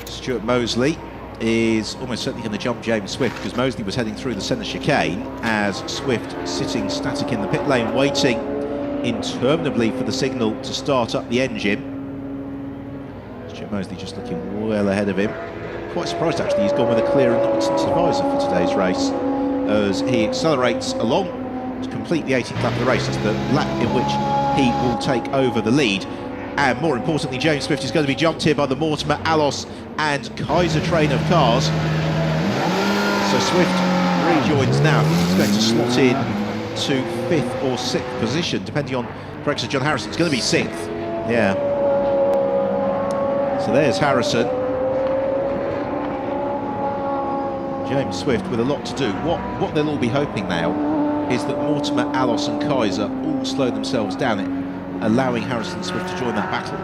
Stuart Mosley is almost certainly going to jump James Swift, because Mosley was heading through the centre chicane as Swift sitting static in the pit lane, waiting interminably for the signal to start up the engine. Stuart Mosley just looking well ahead of him. Quite surprised actually he's gone with a clear and non-tinted visor for today's race, as he accelerates along to complete the 18th lap of the race. It's the lap in which he will take over the lead. And more importantly, James Swift is going to be jumped here by the Mortimer, Alos and Kaiser train of cars. So Swift rejoins now. I think he's going to slot in to 5th or 6th position, depending on correction. John Harrison. It's going to be 6th. Yeah. So there's Harrison. James Swift with a lot to do. What they'll all be hoping now is that Mortimer, Alos and Kaiser all slow themselves down, allowing Harrison and Swift to join that battle.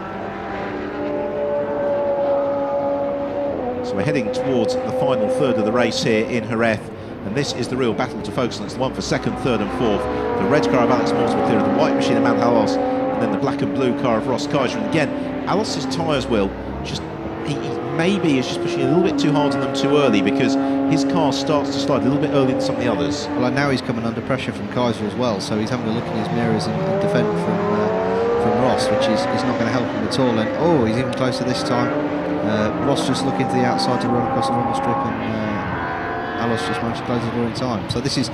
So we're heading towards the final third of the race here in Jerez, and this is the real battle to focus on. It's the one for second, third and fourth. The red car of Alex Mortimer clear of the white machine of Manhal Alos, and then the black and blue car of Ross Kaiser. And again, Alos's tyres will just, he maybe is just pushing a little bit too hard on them too early, because his car starts to slide a little bit earlier than some of the others. Well, and now he's coming under pressure from Kaiser as well, so he's having a look in his mirrors and defend from Ross, which is not going to help him at all. And oh, he's even closer this time. Ross just looking to the outside to run across the rumble strip, and Alos just managed to close the door in time. So this is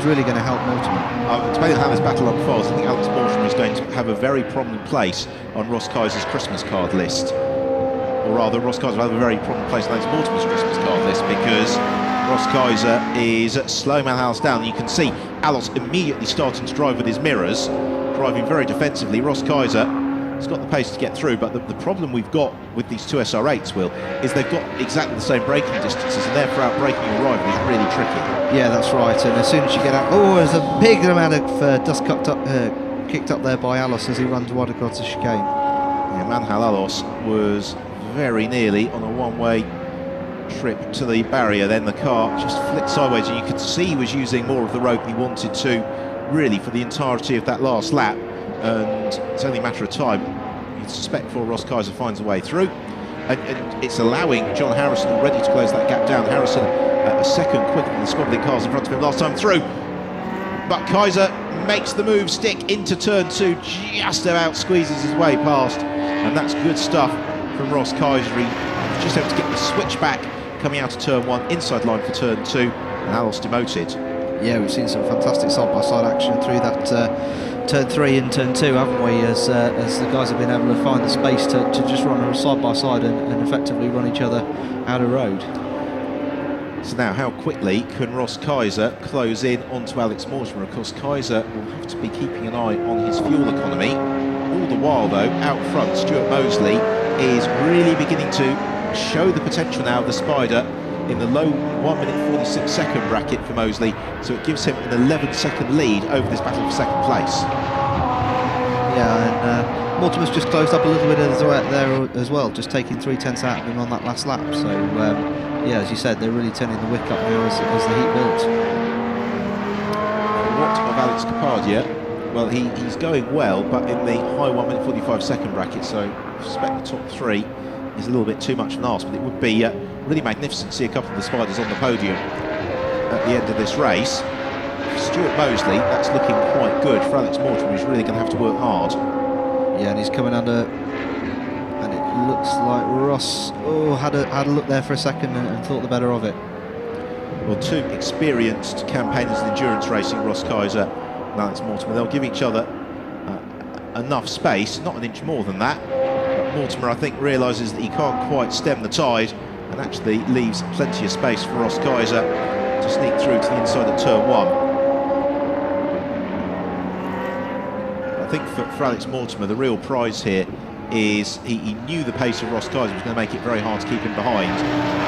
really going to help Mortimer. Depending on how this battle unfolds, I think Alex Mortimer is going to have a very prominent place on Ross Kaiser's Christmas card list. Or rather, Ross Kaiser will have a very prominent place on Alex Mortimer's Christmas card list, because Ross Kaiser is slowing Manhal down. You can see Alos immediately starting to drive with his mirrors, driving very defensively. Ross Kaiser has got the pace to get through, but the problem we've got with these two SR8s, Will, is they've got exactly the same braking distances, and therefore outbraking your rival is really tricky. Yeah, that's right. And as soon as you get out, oh, there's a big amount of dust kicked up there by Alos as he runs wide across the chicane. Yeah, Manhal Alos was very nearly on a one-way trip to the barrier. Then the car just flicked sideways, and you could see he was using more of the rope than he wanted to, really, for the entirety of that last lap. And it's only a matter of time, you'd suspect, before Ross Kaiser finds a way through. And it's allowing John Harrison already to close that gap down. Harrison a second quicker than the squabbling cars in front of him last time through. But Kaiser makes the move stick into turn 2, just about squeezes his way past. And that's good stuff from Ross Kaiser. He was just able to get the switch back coming out of turn 1, inside line for turn 2, and Alos demoted. Yeah, we've seen some fantastic side-by-side action through that turn 3 and turn 2, haven't we, as the guys have been able to find the space to just run side-by-side and effectively run each other out of road. So now, how quickly can Ross Kaiser close in onto Alex Mortimer? Of course, Kaiser will have to be keeping an eye on his fuel economy. All the while, though, out front, Stuart Mosley is really beginning to show the potential now of the Spider in the low 1 minute 46 second bracket for Mosley, so it gives him an 11-second lead over this battle for second place. Yeah, and Mortimer's just closed up a little bit there as well, just taking 3/10 out of him on that last lap. So, yeah, as you said, they're really turning the wick up now as the heat builds. What of Alex Kapadia? Well, he's going well, but in the high 1 minute 45 second bracket, so I suspect the top three is a little bit too much of an ask, but it would be really magnificent to see a couple of the Spiders on the podium at the end of this race. Stuart Mosley, that's looking quite good. For Alex Mortimer, he's really going to have to work hard. Yeah, and he's coming under, and it looks like Ross had a look there for a second and thought the better of it. Well, two experienced campaigners in endurance racing, Ross Kaiser and Alex Mortimer, they'll give each other enough space, not an inch more than that. But Mortimer, I think, realises that he can't quite stem the tide and actually leaves plenty of space for Ross Kaiser to sneak through to the inside of turn one. I think for Alex Mortimer, the real prize here is he knew the pace of Ross Kaiser was going to make it very hard to keep him behind,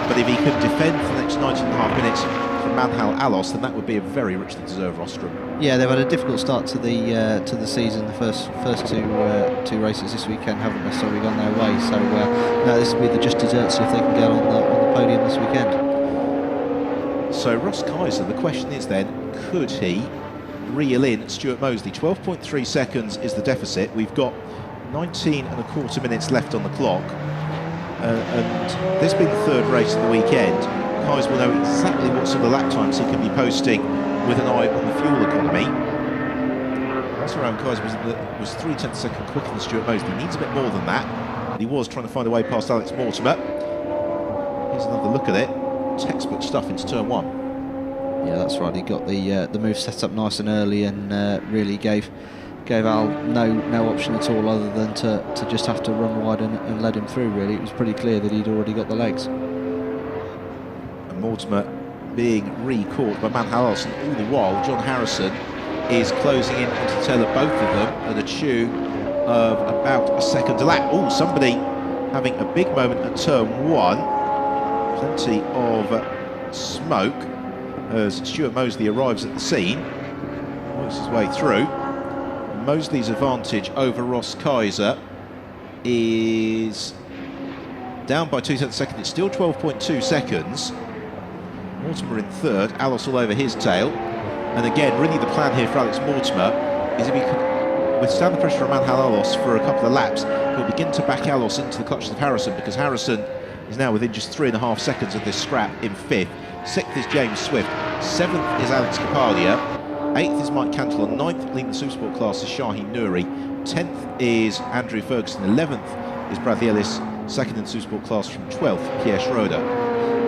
but if he could defend for the next 19.5 minutes from Manhal Alos, then that would be a very richly deserved rostrum. Yeah, they've had a difficult start to the season. The first two races this weekend haven't necessarily gone their way. So now this will be the just desserts if they can get on the podium this weekend. So Ross Kaiser, the question is then, could he reel in Stuart Mosley? 12.3 seconds is the deficit. We've got 19.25 minutes left on the clock, and this being the third race of the weekend, Kaiser will know exactly what sort of lap times he can be posting with an eye on the fuel economy. That's around Kaiser was 3/10 second quicker than Stuart Mosley. He needs a bit more than that, but he was trying to find a way past Alex Mortimer. Here's another look at it. Textbook stuff into turn one. Yeah, that's right. He got the move set up nice and early, and really gave Al no option at all other than to just have to run wide and let him through. Really, it was pretty clear that he'd already got the legs. And Mortimer being re-caught by Manhalos, and all the while John Harrison is closing in onto the tail of both of them at a tune of about a second a lap. Oh, somebody having a big moment at turn one. Plenty of smoke as Stuart Mosley arrives at the scene, works his way through. Mosley's advantage over Ross Kaiser is down by 2/10 seconds. It's still 12.2 seconds. Mortimer in third, Alos all over his tail. And again, really the plan here for Alex Mortimer is if he could withstand the pressure of Manhal Alos for a couple of laps, he'll begin to back Alos into the clutches of Harrison, because Harrison is now within just 3.5 seconds of this scrap in fifth. Sixth is James Swift. Seventh is Alex Kapadia. 8th is Mike Cantle, and 9th, leading the Supersport class, is Shaheen Nouri. 10th is Andrew Ferguson. 11th is Bradley Ellis. 2nd in the Supersport class from 12th, Pierre Schroeder.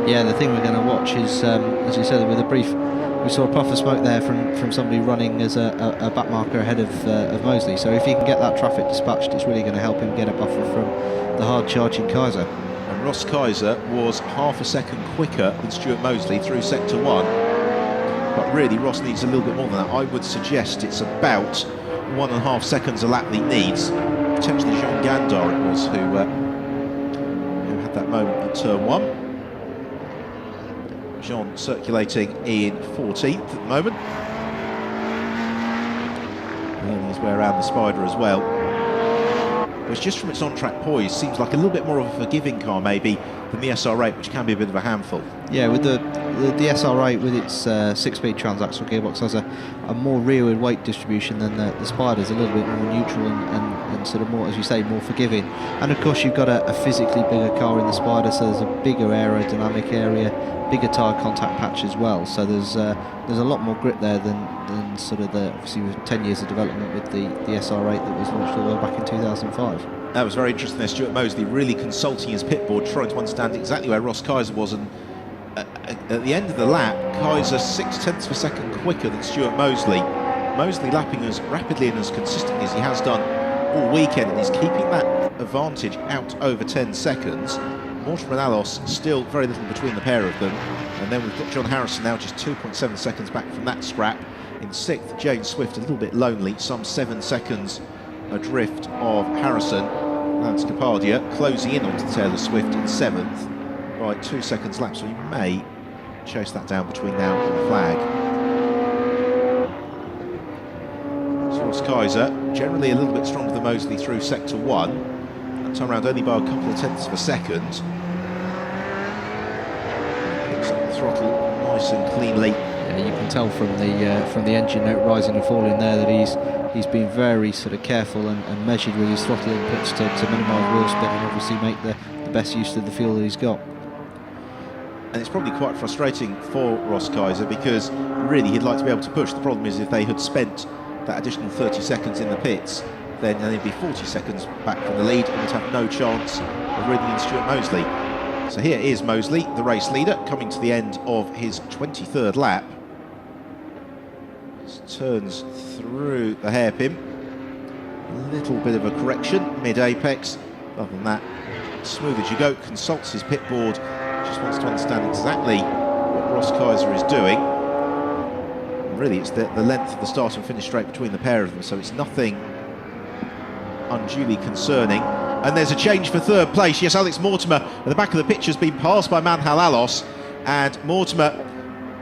Yeah, the thing we're going to watch is, as you said, with a brief, we saw a puff of smoke there from somebody running as a back marker ahead of Mosley. So if he can get that traffic dispatched, it's really going to help him get a buffer from the hard charging Kaiser. And Ross Kaiser was half a second quicker than Stuart Mosley through sector one. But really, Ross needs a little bit more than that. I would suggest it's about 1.5 seconds a lap that he needs. Potentially Jean Gandar it was who had that moment at turn one. Jean circulating in 14th at the moment. Learning his way around the Spider as well. Which, just from its on-track poise, seems like a little bit more of a forgiving car maybe than the SR8, which can be a bit of a handful. Yeah, with the SR8 with its 6-speed transaxle gearbox has a more rearward weight distribution than the Spider's, a little bit more neutral and sort of more, as you say, more forgiving. And of course you've got a physically bigger car in the Spider, so there's a bigger aerodynamic area, bigger tyre contact patch as well. So there's a lot more grip there than sort of obviously with 10 years of development with the SR8 that was launched all the way back in 2005. That was very interesting there. Stuart Mosley really consulting his pit board, trying to understand exactly where Ross Kaiser was, and at the end of the lap, Kaiser 0.6 of a second quicker than Stuart Mosley. Mosley lapping as rapidly and as consistently as he has done all weekend, and he's keeping that advantage out over 10 seconds. Mortimer and Alos still very little between the pair of them, and then we've got John Harrison now just 2.7 seconds back from that scrap. In 6th, James Swift a little bit lonely, some 7 seconds adrift of Harrison. Lance Capardia closing in onto the tail of Swift in 7th by 2 seconds lap, so he may chase that down between now and the flag. So Ross Kaiser, generally a little bit stronger than Mosley through sector 1. That time around only by a couple of tenths of a second. Picks up the throttle nice and cleanly. Yeah, you can tell from the engine note rising and falling there that he's been very sort of careful and measured with his throttle inputs to minimise wheel spin and obviously make the best use of the fuel that he's got. And it's probably quite frustrating for Ross Kaiser because really he'd like to be able to push. The problem is if they had spent that additional 30 seconds in the pits, then they'd be 40 seconds back from the lead and would have no chance of reeling in Stuart Mosley. So here is Mosley, the race leader, coming to the end of his 23rd lap. Turns through the hairpin. A little bit of a correction mid-apex. Other than that, smooth as you go. Consults his pit board. Just wants to understand exactly what Ross Kaiser is doing. And really, it's the length of the start and finish straight between the pair of them, so it's nothing unduly concerning. And there's a change for third place. Yes, Alex Mortimer at the back of the picture has been passed by Manhal Alos, and Mortimer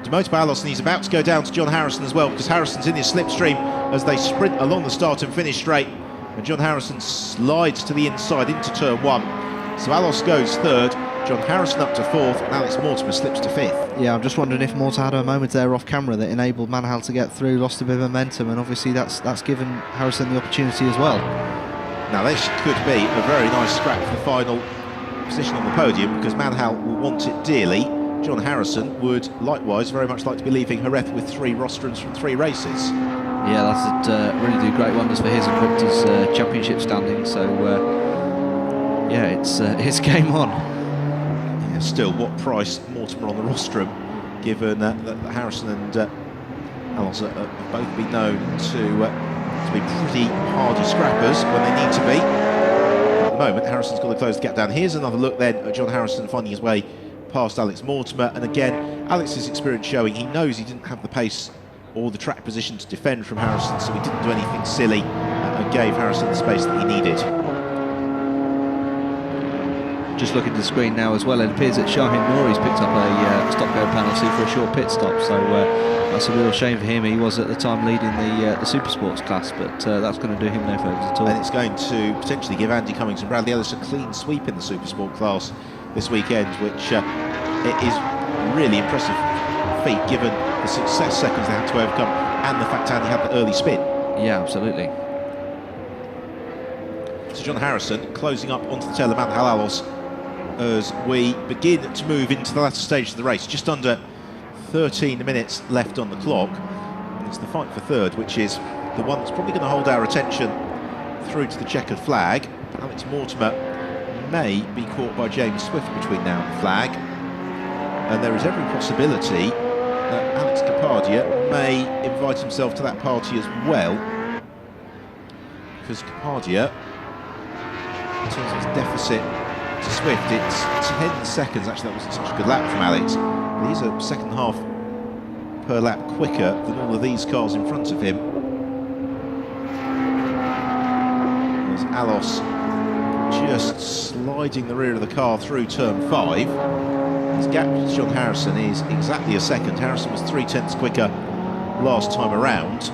demoted by Alos, and he's about to go down to John Harrison as well, because Harrison's in his slipstream as they sprint along the start and finish straight, and John Harrison slides to the inside into turn 1. So Alos goes third, John Harrison up to 4th, and Alex Mortimer slips to 5th. Yeah, I'm just wondering if Mortimer had a moment there off camera that enabled Manhal to get through, lost a bit of momentum, and obviously that's given Harrison the opportunity as well. Now this could be a very nice scrap for the final position on the podium, because Manhal will want it dearly. John Harrison would likewise very much like to be leaving Jerez with 3 rostrums from 3 races. Yeah, that'd really do great wonders for his and Victor's championship standing. So yeah, it's game on. Yeah, still, what price Mortimer on the rostrum, given that Harrison and Alos have both been known to be pretty hardy scrappers when they need to be. At the moment, Harrison's got to close the gap down. Here's another look then at John Harrison finding his way past Alex Mortimer, and again Alex's experience showing he knows he didn't have the pace or the track position to defend from Harrison, so he didn't do anything silly and gave Harrison the space that he needed. Just looking at the screen now as well, it appears that Shahin Nouri's picked up a stop-go penalty for a short pit stop, so that's a real shame for him. He was at the time leading the Super Sports class, but that's going to do him no favours at all. And it's going to potentially give Andy Cummings and Bradley Ellis a clean sweep in the Super Sport class this weekend, which it is really impressive feat given the success seconds they had to overcome and the fact Andy had the early spin. Yeah, absolutely. So John Harrison closing up onto the tail of Manhal Alos as we begin to move into the latter stage of the race. Just under 13 minutes left on the clock, and it's the fight for third, which is the one that's probably going to hold our attention through to the checkered flag. Alex Mortimer may be caught by James Swift between now and the flag, and there is every possibility that Alex Capardia may invite himself to that party as well, because Capardia, in terms of his deficit to Swift, it's 10 seconds. Actually, that wasn't such a good lap from Alex, but he's a second half per lap quicker than all of these cars in front of him. There's Alos just sliding the rear of the car through turn 5. His gap to John Harrison is exactly a second. Harrison was 3/10 quicker last time around.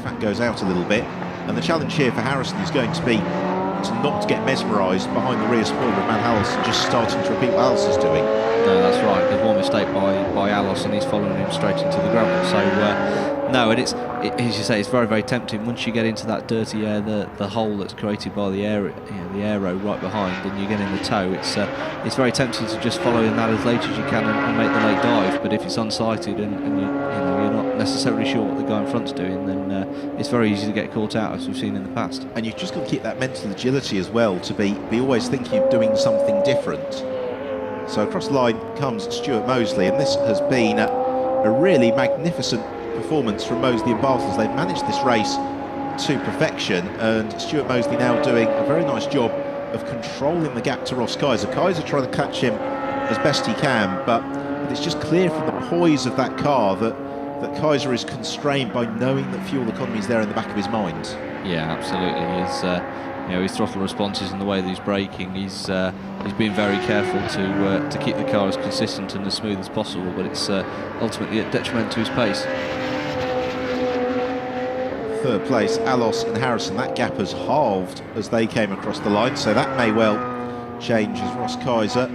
That goes out a little bit, and the challenge here for Harrison is going to be to not get mesmerised behind the rear spoiler of Manhal and just starting to repeat what Alos is doing. No, that's right. There's one mistake by Alos, and he's following him straight into the gravel. So no, and as you say, it's very, very tempting once you get into that dirty air, the hole that's created by the air, the aero right behind, and you get in the tow. It's very tempting to just follow in that as late as you can and make the late dive. But if it's unsighted and you're not necessarily sure what the guy in front's doing, then it's very easy to get caught out, as we've seen in the past. And you've just got to keep that mental agility as well, to be always thinking of doing something different. So across the line comes Stuart Mosley, and this has been a really magnificent performance from Mosley and Bartels. They've managed this race to perfection, and Stuart Mosley now doing a very nice job of controlling the gap to Ross Kaiser. Kaiser trying to catch him as best he can, but it's just clear from the poise of that car that Kaiser is constrained by knowing that fuel economy is there in the back of his mind. Yeah, absolutely. his throttle responses and the way that he's braking. He's been very careful to keep the car as consistent and as smooth as possible, but it's ultimately a detriment to his pace. Third place, Alos and Harrison. That gap has halved as they came across the line, so that may well change as Ross Kaiser.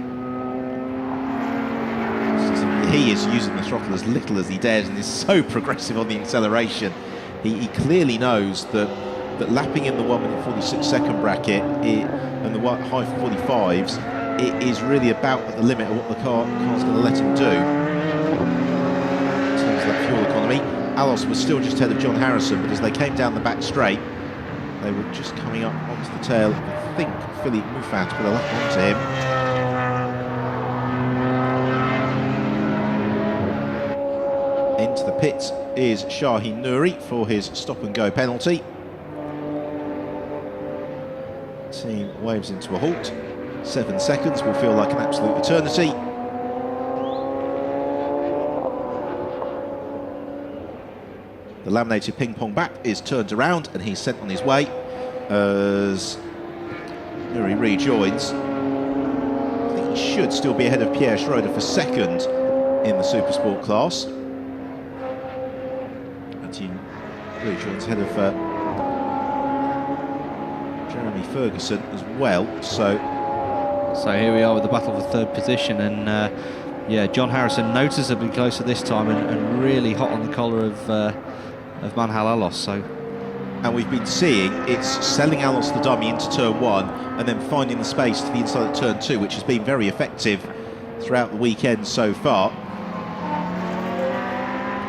He is using the throttle as little as he dares and is so progressive on the acceleration. He clearly knows that lapping in the 1 minute 46 second bracket and the high 45s, it is really about at the limit of what the car's going to let him do in terms of that fuel economy. Alos was still just ahead of John Harrison, but as they came down the back straight, they were just coming up onto the tail. I think Philippe Moufin to put a lap onto him. Into the pits is Shaheen Nouri for his stop-and-go penalty. Team waves into a halt. 7 seconds will feel like an absolute eternity. The laminated ping-pong bat is turned around and he's sent on his way as Nouri rejoins. I think he should still be ahead of Pierre Schroeder for second in the Supersport class. And he rejoins ahead of Jeremy Ferguson as well. So here we are with the battle for third position, and John Harrison noticeably closer this time and really hot on the collar of Manhal Alos. And we've been seeing it's selling Alos the dummy into turn 1 and then finding the space to the inside of turn 2, which has been very effective throughout the weekend so far.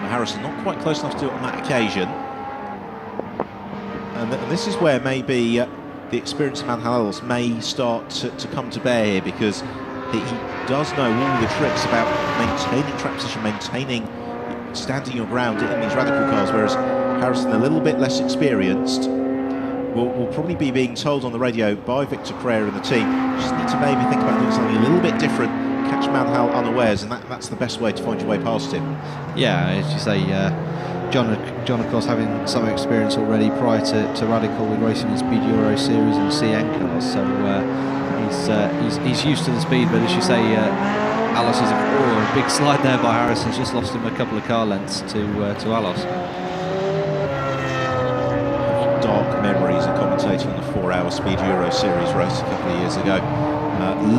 Harrison not quite close enough to do it on that occasion. And this is where maybe the experience of Manhal Alos may start to come to bear here, because he does know all the tricks about maintaining track position, maintaining standing your ground in these radical cars, whereas Harrison, a little bit less experienced, will probably be being told on the radio by Victor Correa and the team, just need to maybe think about doing something a little bit different, catch Manhal unawares, and that's the best way to find your way past him. Yeah, as you say, John, of course, having some experience already prior to Radical with racing in Speed Euro Series and CN cars, so he's used to the speed. But as you say, Alos is a big slide there by Harrison's just lost him a couple of car lengths to Alos. Dark memories of commentating on the 4-hour Speed Euro Series race a couple of years ago.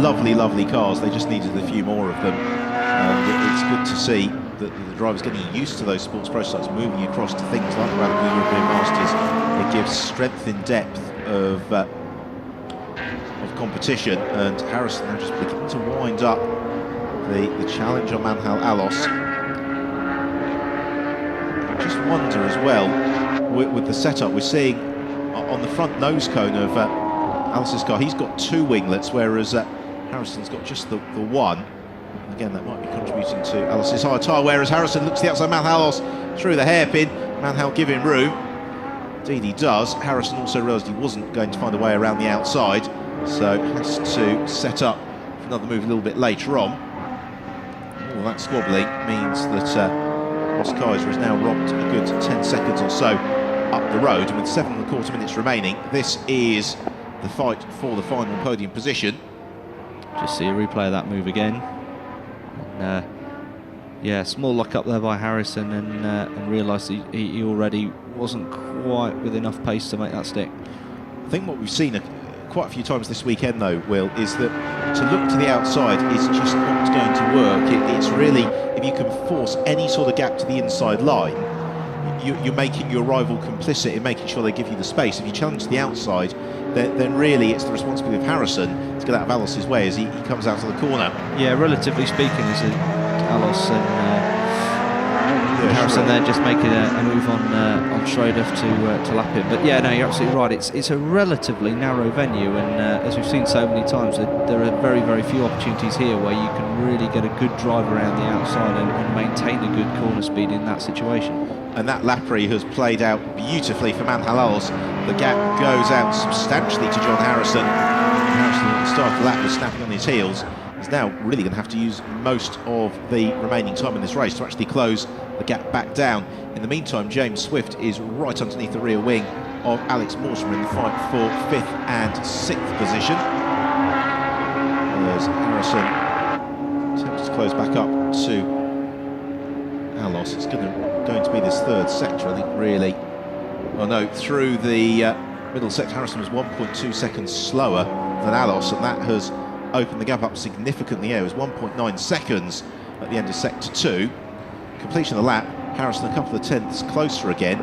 Lovely cars. They just needed a few more of them. It's good to see that the drivers getting used to those sports prototypes, moving across to things like the Radical European Masters. It gives strength in depth of competition, and Harrison now just beginning to wind up the challenge on Manhal Alos. I just wonder as well, with the setup, we're seeing on the front nose cone of Alos's car, he's got 2 winglets, whereas Harrison's got just the one. Again, that might be contributing to Alos's higher tyre, whereas Harrison looks to the outside. Manhal Alos through the hairpin. Manhal giving room. Indeed he does. Harrison also realised he wasn't going to find a way around the outside, so has to set up for another move a little bit later on. All that squabbling means that Ross Kaiser is now robbed a good 10 seconds or so up the road, and with 7¼ minutes remaining, this is the fight for the final podium position. Just see a replay of that move again. Small lock up there by Harrison, and realised he already wasn't quite with enough pace to make that stick. I think what we've seen quite a few times this weekend, though, Will, is that to look to the outside is just not going to work. It's really, if you can force any sort of gap to the inside line, you're making your rival complicit in making sure they give you the space. If you challenge the outside, then really it's the responsibility of Harrison to get out of Alos's way as he comes out of the corner. Yeah, relatively speaking, is Alos and Harrison there just making a move on Schroeder to lap him. But yeah, no, you're absolutely right. It's a relatively narrow venue, and as we've seen so many times, there are very few opportunities here where you can really get a good drive around the outside and maintain a good corner speed in that situation. And that lappery has played out beautifully for Manhal Alos. The gap goes out substantially to John Harrison. Harrison at the start of the lap was snapping on his heels. He's now really going to have to use most of the remaining time in this race to actually close the gap back down. In the meantime, James Swift is right underneath the rear wing of Alex Mortimer in the fight for 5th and 6th position. As Harrison attempts to close back up to Alos. It's going to be this 3rd sector, I think, really. Oh no, through the middle sector, Harrison was 1.2 seconds slower than Alos, and that has opened the gap up significantly. It was 1.9 seconds at the end of sector 2. Completion of the lap, Harrison a couple of tenths closer again,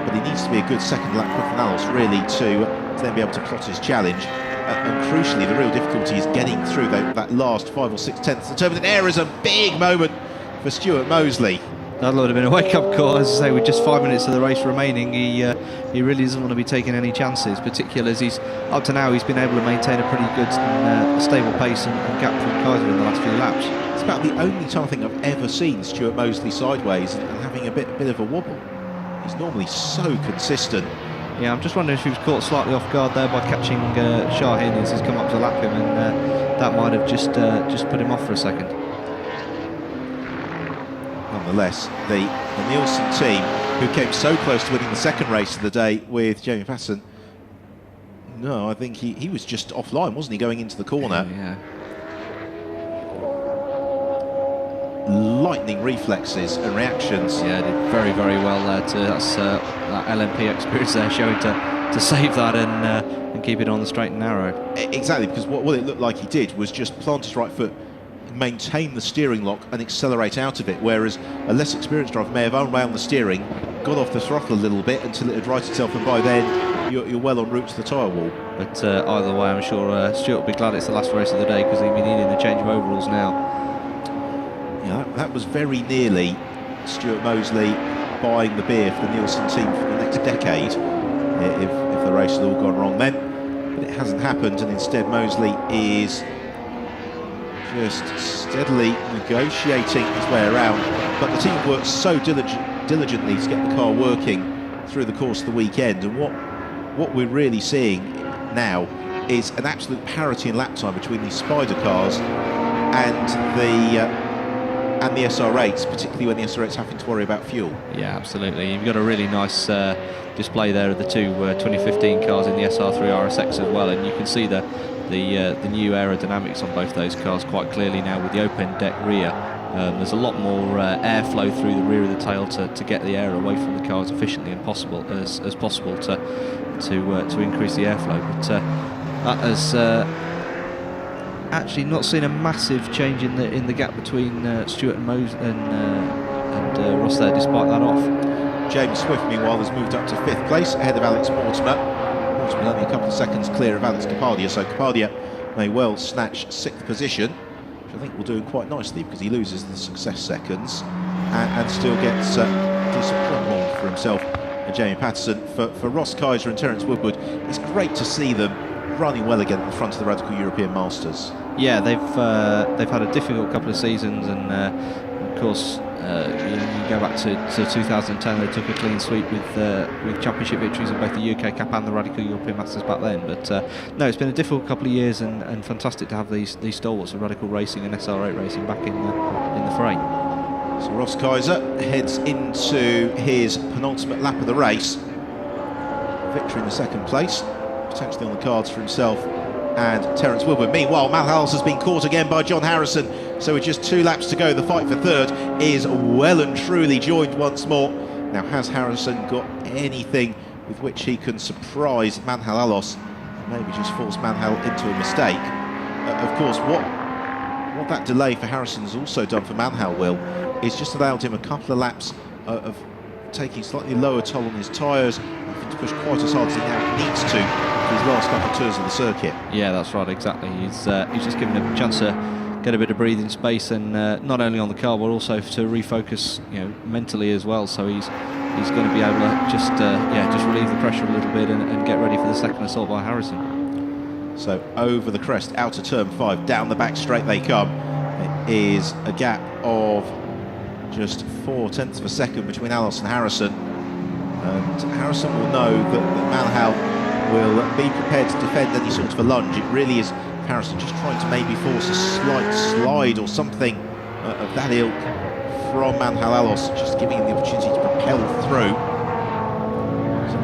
but he needs to be a good second lap quicker than Alos really to then be able to plot his challenge. And crucially, the real difficulty is getting through that last 5 or 6 tenths. The turn with an air is a big moment for Stuart Mosley. That would have been a wake-up call, as I say, with just 5 minutes of the race remaining. He really doesn't want to be taking any chances, particularly as he's up to now he's been able to maintain a pretty good and stable pace and gap from Kaiser in the last few laps. It's about the only time I think I've ever seen Stuart Mosley sideways and having a bit of a wobble. He's normally so consistent. Yeah, I'm just wondering if he was caught slightly off guard there by catching Shaheen as he's come up to lap him, and that might have just put him off for a second. Nonetheless, the Nielsen team, who came so close to winning the 2nd race of the day with Jamie Patterson, no, I think he was just offline, wasn't he, going into the corner? Yeah. Lightning reflexes and reactions. Yeah, did very, very well there. That's that LMP experience there, showing to save that and keep it on the straight and narrow. Exactly, because what it looked like he did was just plant his right foot, maintain the steering lock and accelerate out of it, whereas a less experienced driver may have unwound the steering, got off the throttle a little bit until it had righted itself, and by then you're well en route to the tyre wall. But either way, I'm sure Stuart will be glad it's the last race of the day, because he'll be needing a change of overalls now. Yeah, that was very nearly Stuart Mosley buying the beer for the Nielsen team for the next decade, if the race had all gone wrong then. But it hasn't happened, and instead Mosley is just steadily negotiating his way around. But the team worked so diligently to get the car working through the course of the weekend, and what we're really seeing now is an absolute parity in lap time between these Spider cars and the SR8s, particularly when the SR8's having to worry about fuel. Yeah, absolutely. You've got a really nice display there of the two 2015 cars in the SR3 RSX as well, and you can see the new aerodynamics on both those cars quite clearly now with the open deck rear. There's a lot more airflow through the rear of the tail to get the air away from the car as efficiently as possible to increase the airflow. But that has actually not seen a massive change in the gap between Stuart and Ross there, despite that off. James Swift, meanwhile, has moved up to 5th place ahead of Alex Mortimer. Mortimer only a couple of seconds clear of Alex Capadia, so Capadia may well snatch 6th position, which I think will do him quite nicely, because he loses the success seconds and still gets decent front horn for himself and Jamie Patterson. For Ross Kaiser and Terence Woodward, it's great to see them running well again at the front of the Radical European Masters. Yeah, they've had a difficult couple of seasons, and of course you go back to 2010, they took a clean sweep with championship victories in both the UK Cup and the Radical European Masters back then. But no, it's been a difficult couple of years, and fantastic to have these stalwarts of Radical Racing and SR8 Racing back in the fray. So Ross Kaiser heads into his penultimate lap of the race. Victory in the 2nd place, potentially on the cards for himself and Terence Woodward. Meanwhile, Mal Hals has been caught again by John Harrison, so with just 2 laps to go, the fight for 3rd is well and truly joined once more. Now, has Harrison got anything with which he can surprise Manhal Alos, and maybe just force Manhal into a mistake? Of course, what that delay for Harrison has also done for Manhal, Will, is just allowed him a couple of laps of taking slightly lower toll on his tyres, having to push quite as hard as he now needs to for his last couple of tours of the circuit. Yeah, that's right, exactly. He's just given him a chance to get a bit of breathing space, and not only on the car but also to refocus, mentally as well. So he's going to be able to just relieve the pressure a little bit and get ready for the second assault by Harrison. So over the crest, out of turn 5, down the back straight they come. It is a gap of just 0.4 of a second between Alos and Harrison, and Harrison will know that Manhal will be prepared to defend any sort of a lunge. It really is Harrison just trying to maybe force a slight slide or something of that ilk from Manhal Alos, just giving him the opportunity to propel through. So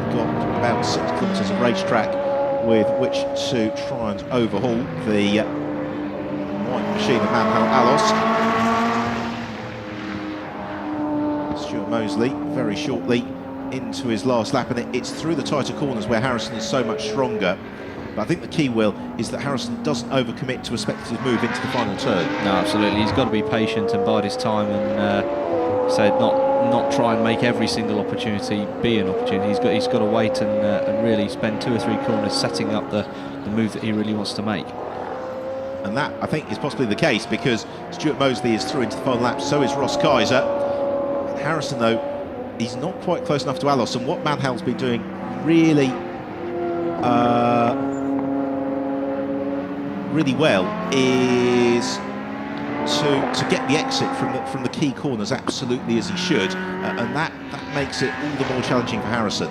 about 6 kilometres of racetrack with which to try and overhaul the white machine of Manhal Alos. Stuart Mosley very shortly into his last lap, and it's through the tighter corners where Harrison is so much stronger. But I think the key, Will, is that Harrison doesn't overcommit to a speculative move into the final turn. No, absolutely. He's got to be patient and bide his time, and not try and make every single opportunity be an opportunity. He's got to wait and really spend 2 or 3 corners setting up the move that he really wants to make. And that, I think, is possibly the case, because Stuart Mosley is through into the final lap, so is Ross Kaiser. And Harrison, though, he's not quite close enough to Alos, and what Manhal's been doing really really well is to get the exit from the key corners absolutely as he should, and that makes it all the more challenging for Harrison.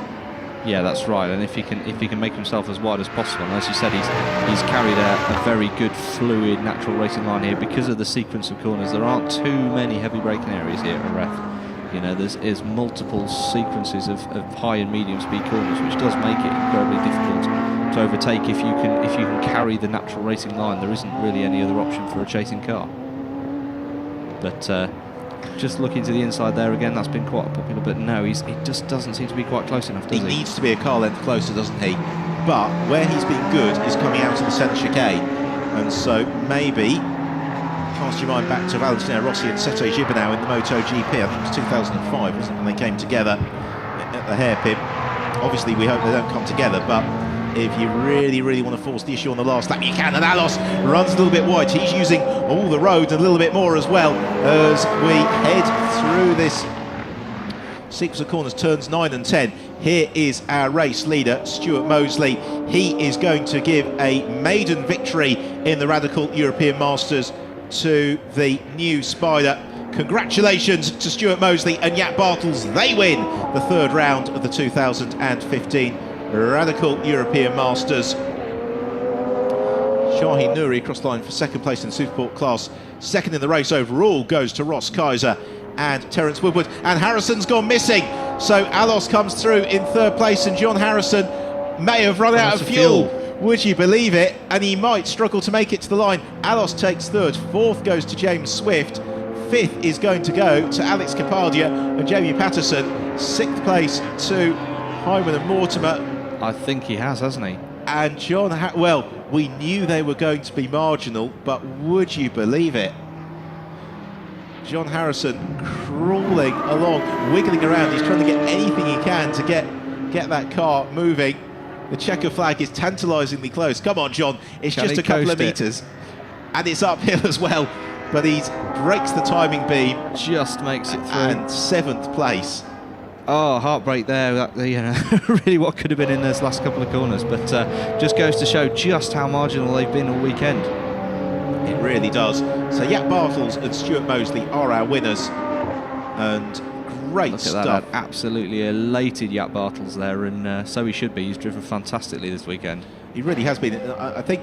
Yeah, that's right. And if he can make himself as wide as possible, and as you said, he's carried a very good, fluid, natural racing line here because of the sequence of corners. There aren't too many heavy braking areas here at Jerez. You know, there's multiple sequences of high and medium speed corners, which does make it incredibly difficult to overtake if you can carry the natural racing line. There isn't really any other option for a chasing car. But just looking to the inside there again, that's been quite popular. But no, he just doesn't seem to be quite close enough, does he? He needs to be a car length closer, doesn't he? But where he's been good is coming out of the centre chicane, and so maybe cast your mind back to Valentino Rossi and Sete Gibernau in the MotoGP. I think it was 2005, wasn't it, when they came together at the hairpin. Obviously, we hope they don't come together, but if you really want to force the issue on the last lap, you can. And Alos runs a little bit wide. He's using all the road and a little bit more as well as we head through this sequence of corners, turns 9 and 10. Here is our race leader, Stuart Mosley. He is going to give a maiden victory in the Radical European Masters to the new Spider. Congratulations to Stuart Mosley and Jaap Bartels. They win the 3rd round of the 2015 Radical European Masters. Shaheen Nouri across the line for 2nd place in the Supersport class. 2nd in the race overall goes to Ross Kaiser and Terence Woodward. And Harrison's gone missing. So Alos comes through in 3rd place, and John Harrison may have run out of fuel. Would you believe it? And he might struggle to make it to the line. Alos takes 3rd. 4th goes to James Swift. 5th is going to go to Alex Kapadia and Jamie Patterson. 6th place to Hyman and Mortimer. I think he has, hasn't he? And John, well, we knew they were going to be marginal, but would you believe it? John Harrison crawling along, wiggling around. He's trying to get anything he can to get that car moving. The checker flag is tantalisingly close. Come on, John. It's just a couple of metres. And it's uphill as well. But he breaks the timing beam. Just makes it through. And 7th place. Oh, heartbreak there. That, you know, really what could have been in those last couple of corners. But just goes to show just how marginal they've been all weekend. It really does. So Jaap Bartels and Stuart Mosley are our winners. And great stuff. That absolutely elated Jaap Bartels there, and so he should be. He's driven fantastically this weekend. He really has been. I think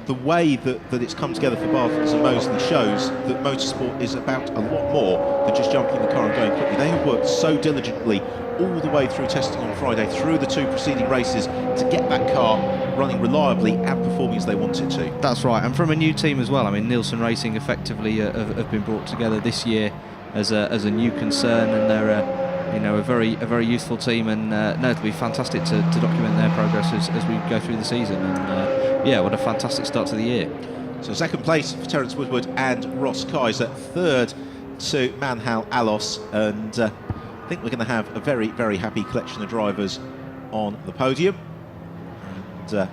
the way that it's come together for Bartels and Mosley shows that motorsport is about a lot more than just jumping in the car and going quickly. They have worked so diligently all the way through testing on Friday, through the 2 preceding races, to get that car running reliably and performing as they want it to. That's right, and from a new team as well. I mean, Nielsen Racing effectively have been brought together this year as a new concern, and they're a very youthful team, and no, it'll be fantastic to document their progress as we go through the season. And yeah, what a fantastic start to the year. So 2nd place for Terence Woodward and Ross Kaiser, 3rd to Manhal Alos, and I think we're going to have a very happy collection of drivers on the podium. And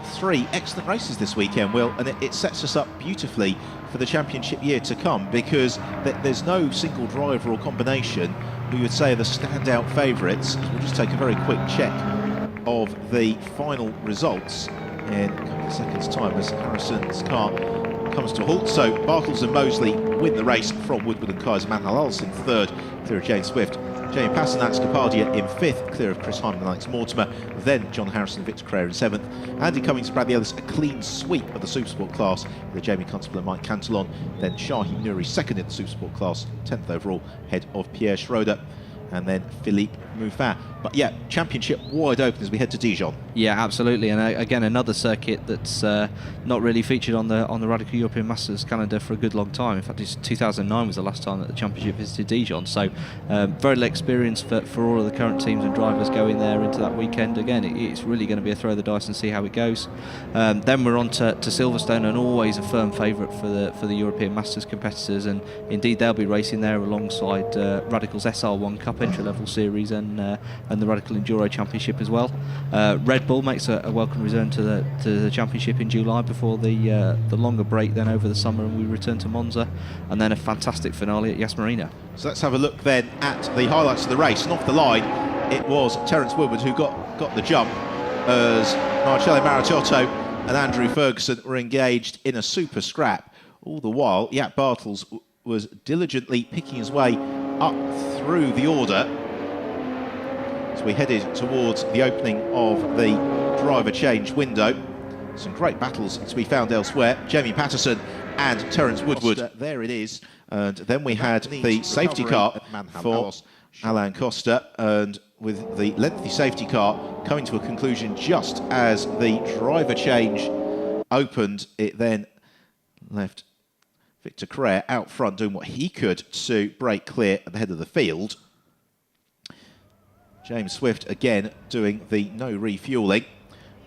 3 excellent races this weekend, Will, and it sets us up beautifully for the championship year to come, because there's no single driver or combination who would say are the standout favourites. We'll just take a very quick check of the final results in a couple of seconds' time as Harrison's car comes to a halt. So Bartels and Mosley win the race from Woodward and Kaiser. Manhal Alos in 3rd, clear of James Swift. Jamie Patterson, Alex Kapadia in 5th, clear of Chris Hyman and Alex Mortimer. Then John Harrison and Victor Carrera in 7th. Andy Cummings and Bradley Ellis, a clean sweep of the Supersport class with Jamie Constable and Mike Cantillon. Then Shaheen Nouri 2nd in the Supersport class, 10th overall, ahead of Pierre Schroeder. and then Philippe Muffin. But yeah, championship wide open as we head to Dijon. Yeah, absolutely, and again another circuit that's not really featured on the Radical European Masters calendar for a good long time. In fact, 2009 was the last time that the championship visited Dijon. So very little experience for all of the current teams and drivers going there into that weekend. Again, it's really going to be a throw of the dice and see how it goes. Then we're on to Silverstone, and always a firm favourite for the European Masters competitors, and indeed they'll be racing there alongside Radical's SR1 Cup entry level series and the Radical Enduro Championship as well. Red Bull makes a welcome return to the championship in July before the longer break then over the summer, and we return to Monza, and then a fantastic finale at Yas Marina. So let's have a look then at the highlights of the race. And off the line, it was Terence Woodward who got the jump, as Marcello Maritotto and Andrew Ferguson were engaged in a super scrap. All the while, Jaap Bartels was diligently picking his way up through the order. So we headed towards the opening of the driver change window. Some great battles to be found elsewhere. Jamie Patterson and Terence Woodward. There it is. And then we had the safety car for Alain Costa, and with the lengthy safety car coming to a conclusion just as the driver change opened, it then left Victor Carrère out front doing what he could to break clear at the head of the field. James Swift again doing the no refuelling,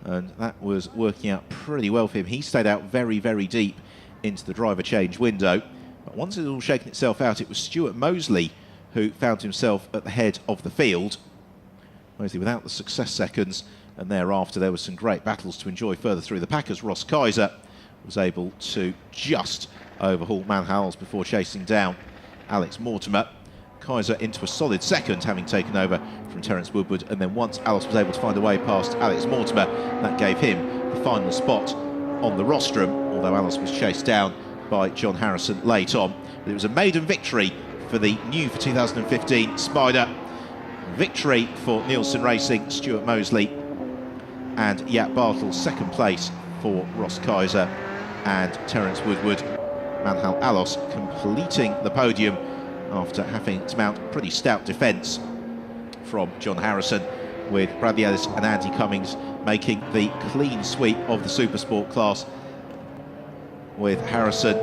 and that was working out pretty well for him. He stayed out very, very deep into the driver change window. But once it had all shaken itself out, it was Stuart Mosley who found himself at the head of the field. Mosley without the success seconds, and thereafter there were some great battles to enjoy further through the pack as Ross Kaiser was able to just overhaul Manhals before chasing down Alex Mortimer. Kaiser into a solid second, having taken over from Terence Woodward, and then once Alice was able to find a way past Alex Mortimer, that gave him the final spot on the rostrum, although Alice was chased down by John Harrison late on. But it was a maiden victory for the new for 2015 Spider. Victory for Nielsen Racing, Stuart Mosley, and Jaap Bartels second place for Ross Kaiser and Terence Woodward. Manhal Alos completing the podium after having to mount a pretty stout defence from John Harrison, with Bradley Ellis and Andy Cummings making the clean sweep of the Supersport class, with Harrison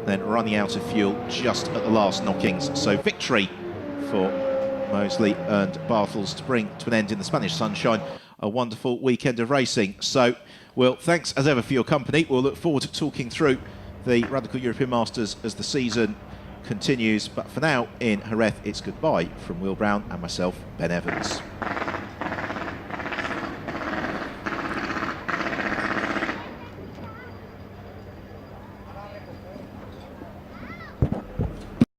then running out of fuel just at the last knockings. So victory for Mosley and Bartels to bring to an end in the Spanish sunshine a wonderful weekend of racing. So, well, thanks as ever for your company. We'll look forward to talking through the Radical European Masters as the season continues. But for now, in Jerez, it's goodbye from Will Brown and myself, Ben Evans.